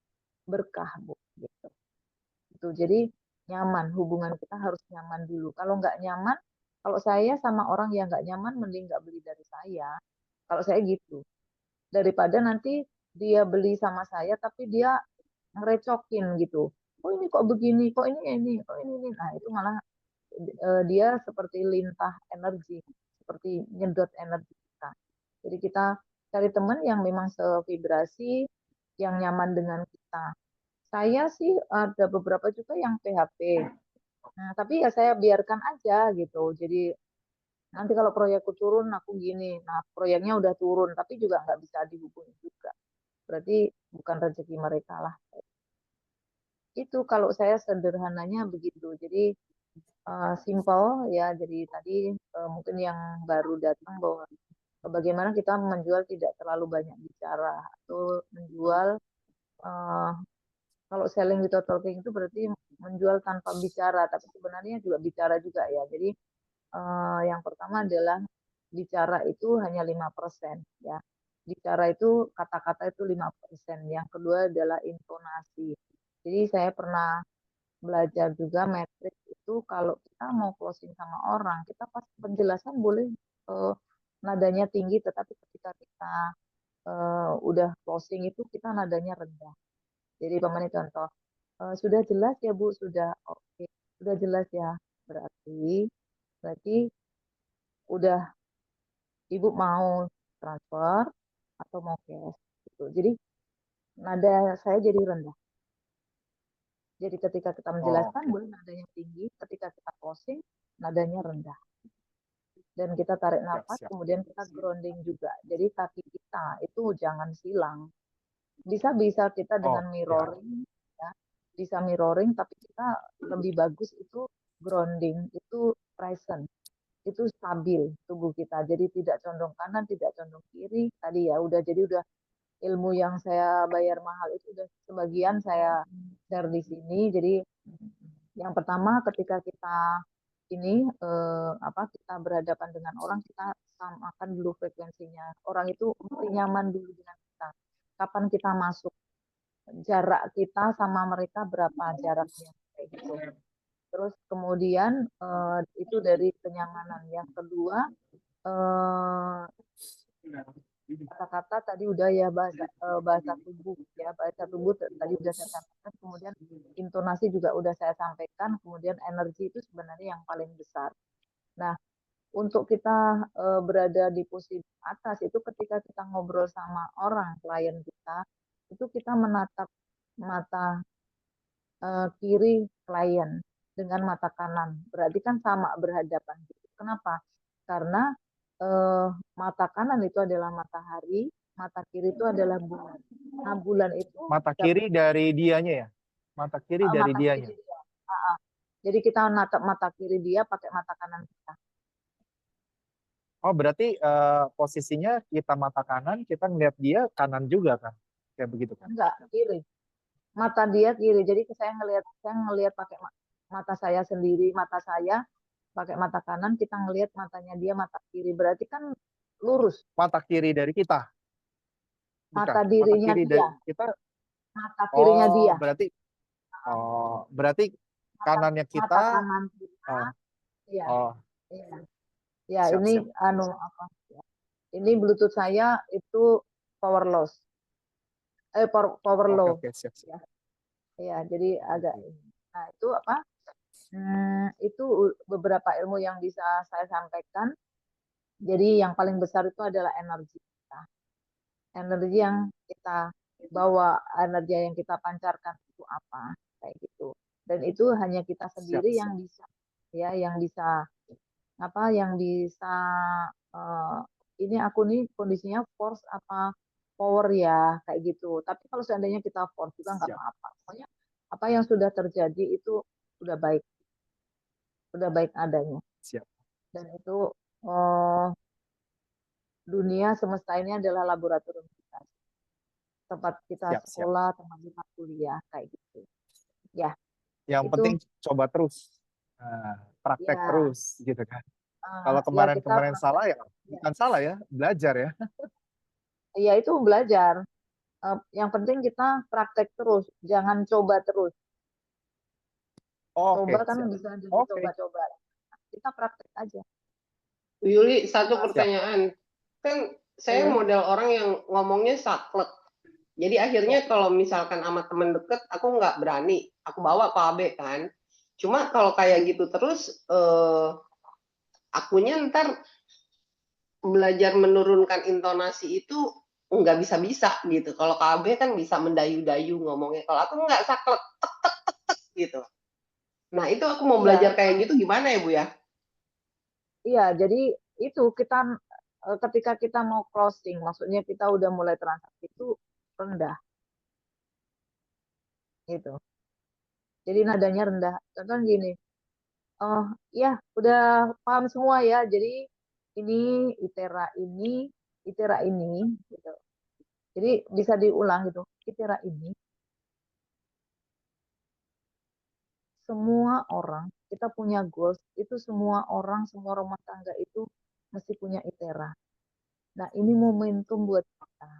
berkah Bu gitu. Itu jadi nyaman hubungan kita harus nyaman dulu. Kalau nggak nyaman, kalau saya sama orang yang nggak nyaman mending nggak beli dari saya. Kalau saya gitu daripada nanti dia beli sama saya tapi dia ngerecokin gitu. Oh ini kok begini, kok ini, kok ini. Nah itu malah dia seperti lintah energi, seperti nyedot energi kita. Jadi kita cari teman yang memang sevibrasi, yang nyaman dengan kita. Saya sih ada beberapa juga yang PHP. Nah, tapi ya saya biarkan aja gitu. Jadi nanti kalau proyekku turun aku gini. Nah proyeknya udah turun tapi juga nggak bisa dihubungi juga. Berarti bukan rezeki mereka lah. Itu kalau saya sederhananya begitu. Jadi simple ya. Jadi tadi mungkin yang baru datang bahwa bagaimana kita menjual tidak terlalu banyak bicara atau menjual uh, kalau selling without talking itu berarti menjual tanpa bicara, tapi sebenarnya juga bicara juga ya. Jadi yang pertama adalah bicara itu hanya 5% ya. Bicara itu kata-kata itu 5%. Yang kedua adalah intonasi. Jadi saya pernah belajar juga metrik itu kalau kita mau closing sama orang, kita pas penjelasan boleh eh, nadanya tinggi, tetapi ketika kita udah closing itu kita nadanya rendah. Jadi pemain contoh, sudah jelas ya Bu, sudah oke, sudah jelas ya. Berarti udah Ibu mau transfer atau mau cash gitu. Jadi nada saya jadi rendah. Jadi ketika kita menjelaskan boleh nadanya tinggi, ketika kita closing nadanya rendah. Dan kita tarik nafas, kemudian kita grounding juga. Jadi kaki kita itu jangan silang. Bisa kita dengan mirroring, ya. Bisa mirroring, tapi kita lebih bagus itu grounding, itu present, itu stabil tubuh kita. Jadi tidak condong kanan, tidak condong kiri. Tadi ya udah jadi udah ilmu yang saya bayar mahal itu udah sebagian saya share di sini. Jadi yang pertama ketika kita ini kita berhadapan dengan orang kita samakan dulu frekuensinya. Orang itu mesti nyaman dulu dengan kita. Kapan kita masuk, jarak kita sama mereka berapa jaraknya kayak gitu. Terus kemudian itu dari kenyamanan. Yang kedua kata-kata tadi udah ya bahasa tubuh ya bahasa tubuh tadi udah saya sampaikan, kemudian intonasi juga udah saya sampaikan, kemudian energi itu sebenarnya yang paling besar. Nah untuk kita berada di posisi atas itu ketika kita ngobrol sama orang klien kita itu kita menatap mata kiri klien dengan mata kanan berarti kan sama berhadapan. Kenapa? Karena mata kanan itu adalah matahari, mata kiri itu adalah bulan. Nah, bulan itu mata kiri dari dianya ya. Mata kiri dari mata dianya. kiri dia. Jadi kita natap mata kiri dia pakai mata kanan kita. Oh, berarti posisinya kita mata kanan, kita ngeliat dia kanan juga kan? Kayak begitu kan? Enggak, kiri. Mata dia kiri. Jadi saya ngelihat pakai mata saya sendiri, mata saya pakai mata kanan, kita ngelihat matanya dia mata kiri. Berarti kan lurus. Mata kiri dari kita? Bukan. Mata Mata dirinya kiri dia. dari kita? Mata kirinya dia. Berarti kanannya Mata kita. kanan kita. Iya. Oh, Iya. Ya, siap, ini siap. apa? Ini Bluetooth saya itu power loss. Power Oke, low. oke, siap, siap. Ya, jadi agak Oke. Nah, itu apa? Itu beberapa ilmu yang bisa saya sampaikan. Jadi yang paling besar itu adalah energi kita. Energi yang kita bawa, energi yang kita pancarkan itu apa? Kayak gitu. Dan itu hanya kita Siap, sendiri siap. yang bisa, ya, yang bisa apa? Yang bisa ini aku nih kondisinya force apa power ya kayak gitu. Tapi kalau seandainya kita force juga nggak Siap. apa-apa. Pokoknya apa yang sudah terjadi itu udah baik adanya. Siap. Dan itu dunia semesta ini adalah laboratorium kita, tempat kita Siap, siap. sekolah, tempat kita kuliah kayak gitu. Ya, Yang itu penting coba terus. Praktek ya, terus gitu kan. Kalau ya kita kemarin-kemarin salah ya bukan salah ya, belajar ya. ya itu belajar. Yang penting kita praktek terus, jangan coba terus. Oke, Coba kan siap. bisa jadi Oke. coba-coba. Kita praktek aja. Bu Yuli, satu Siap. pertanyaan. Kan saya Iya. model orang yang ngomongnya saklek. Jadi akhirnya kalau misalkan sama temen deket, aku nggak berani. Aku bawa ke AB kan. Cuma kalau kayak gitu terus, akunya ntar belajar menurunkan intonasi itu nggak bisa-bisa gitu. Kalau KB kan bisa mendayu-dayu ngomongnya. Kalau aku nggak saklek, tek, tek, tek, tek, gitu. Nah itu aku mau belajar Iya, kayak gitu gimana ya Bu ya? iya. Jadi itu kita ketika kita mau closing, maksudnya kita udah mulai transaksi itu rendah gitu. Jadi nadanya rendah. Contoh gini, oh ya udah paham semua ya. Jadi ini itera ini gitu. Jadi bisa diulang gitu. Itera ini semua orang kita punya goals itu semua orang semua rumah tangga itu mesti punya itera. Nah ini momentum buat kita,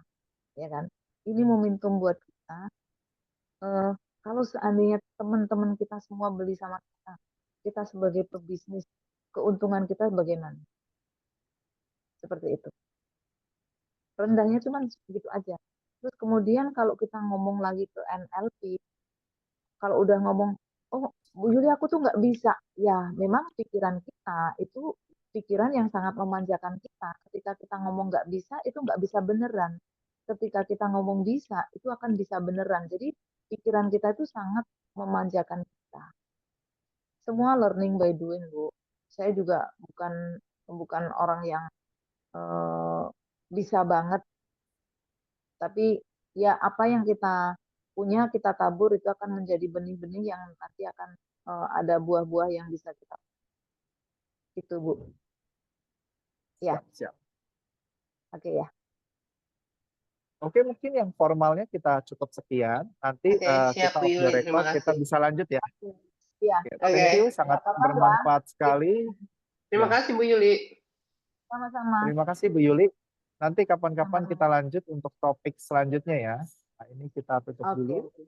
ya kan? Ini momentum buat kita. Eh, Kalau seandainya teman-teman kita semua beli sama kita sebagai pebisnis, keuntungan kita bagaimana? Seperti itu. Rendahnya cuma segitu aja. Terus kemudian kalau kita ngomong lagi ke NLP, kalau udah ngomong, oh Bu Yuli aku tuh nggak bisa. Ya memang pikiran kita itu pikiran yang sangat memanjakan kita. Ketika kita ngomong nggak bisa, itu nggak bisa beneran. Ketika kita ngomong bisa, itu akan bisa beneran. Jadi pikiran kita itu sangat memanjakan kita. Semua learning by doing, Bu. Saya juga bukan bukan orang yang eh, bisa banget, tapi ya apa yang kita punya kita tabur itu akan menjadi benih-benih yang nanti akan ada buah-buah yang bisa kita itu, Bu. Ya, Siap, siap. oke ya. Oke, mungkin yang formalnya kita cukup sekian. Nanti Oke, siap kita Bu off the Yuli, terima record, kita kasih. bisa lanjut ya. Iya, Oke, oke. thank you, Oke, sangat Nggak apa-apa ya. bermanfaat sekali. terima Ya, kasih Bu Yuli. Sama-sama. terima kasih Bu Yuli. Nanti kapan-kapan kita Sama-sama. lanjut untuk topik selanjutnya ya. Nah, ini kita tutup Oke. dulu. Oke.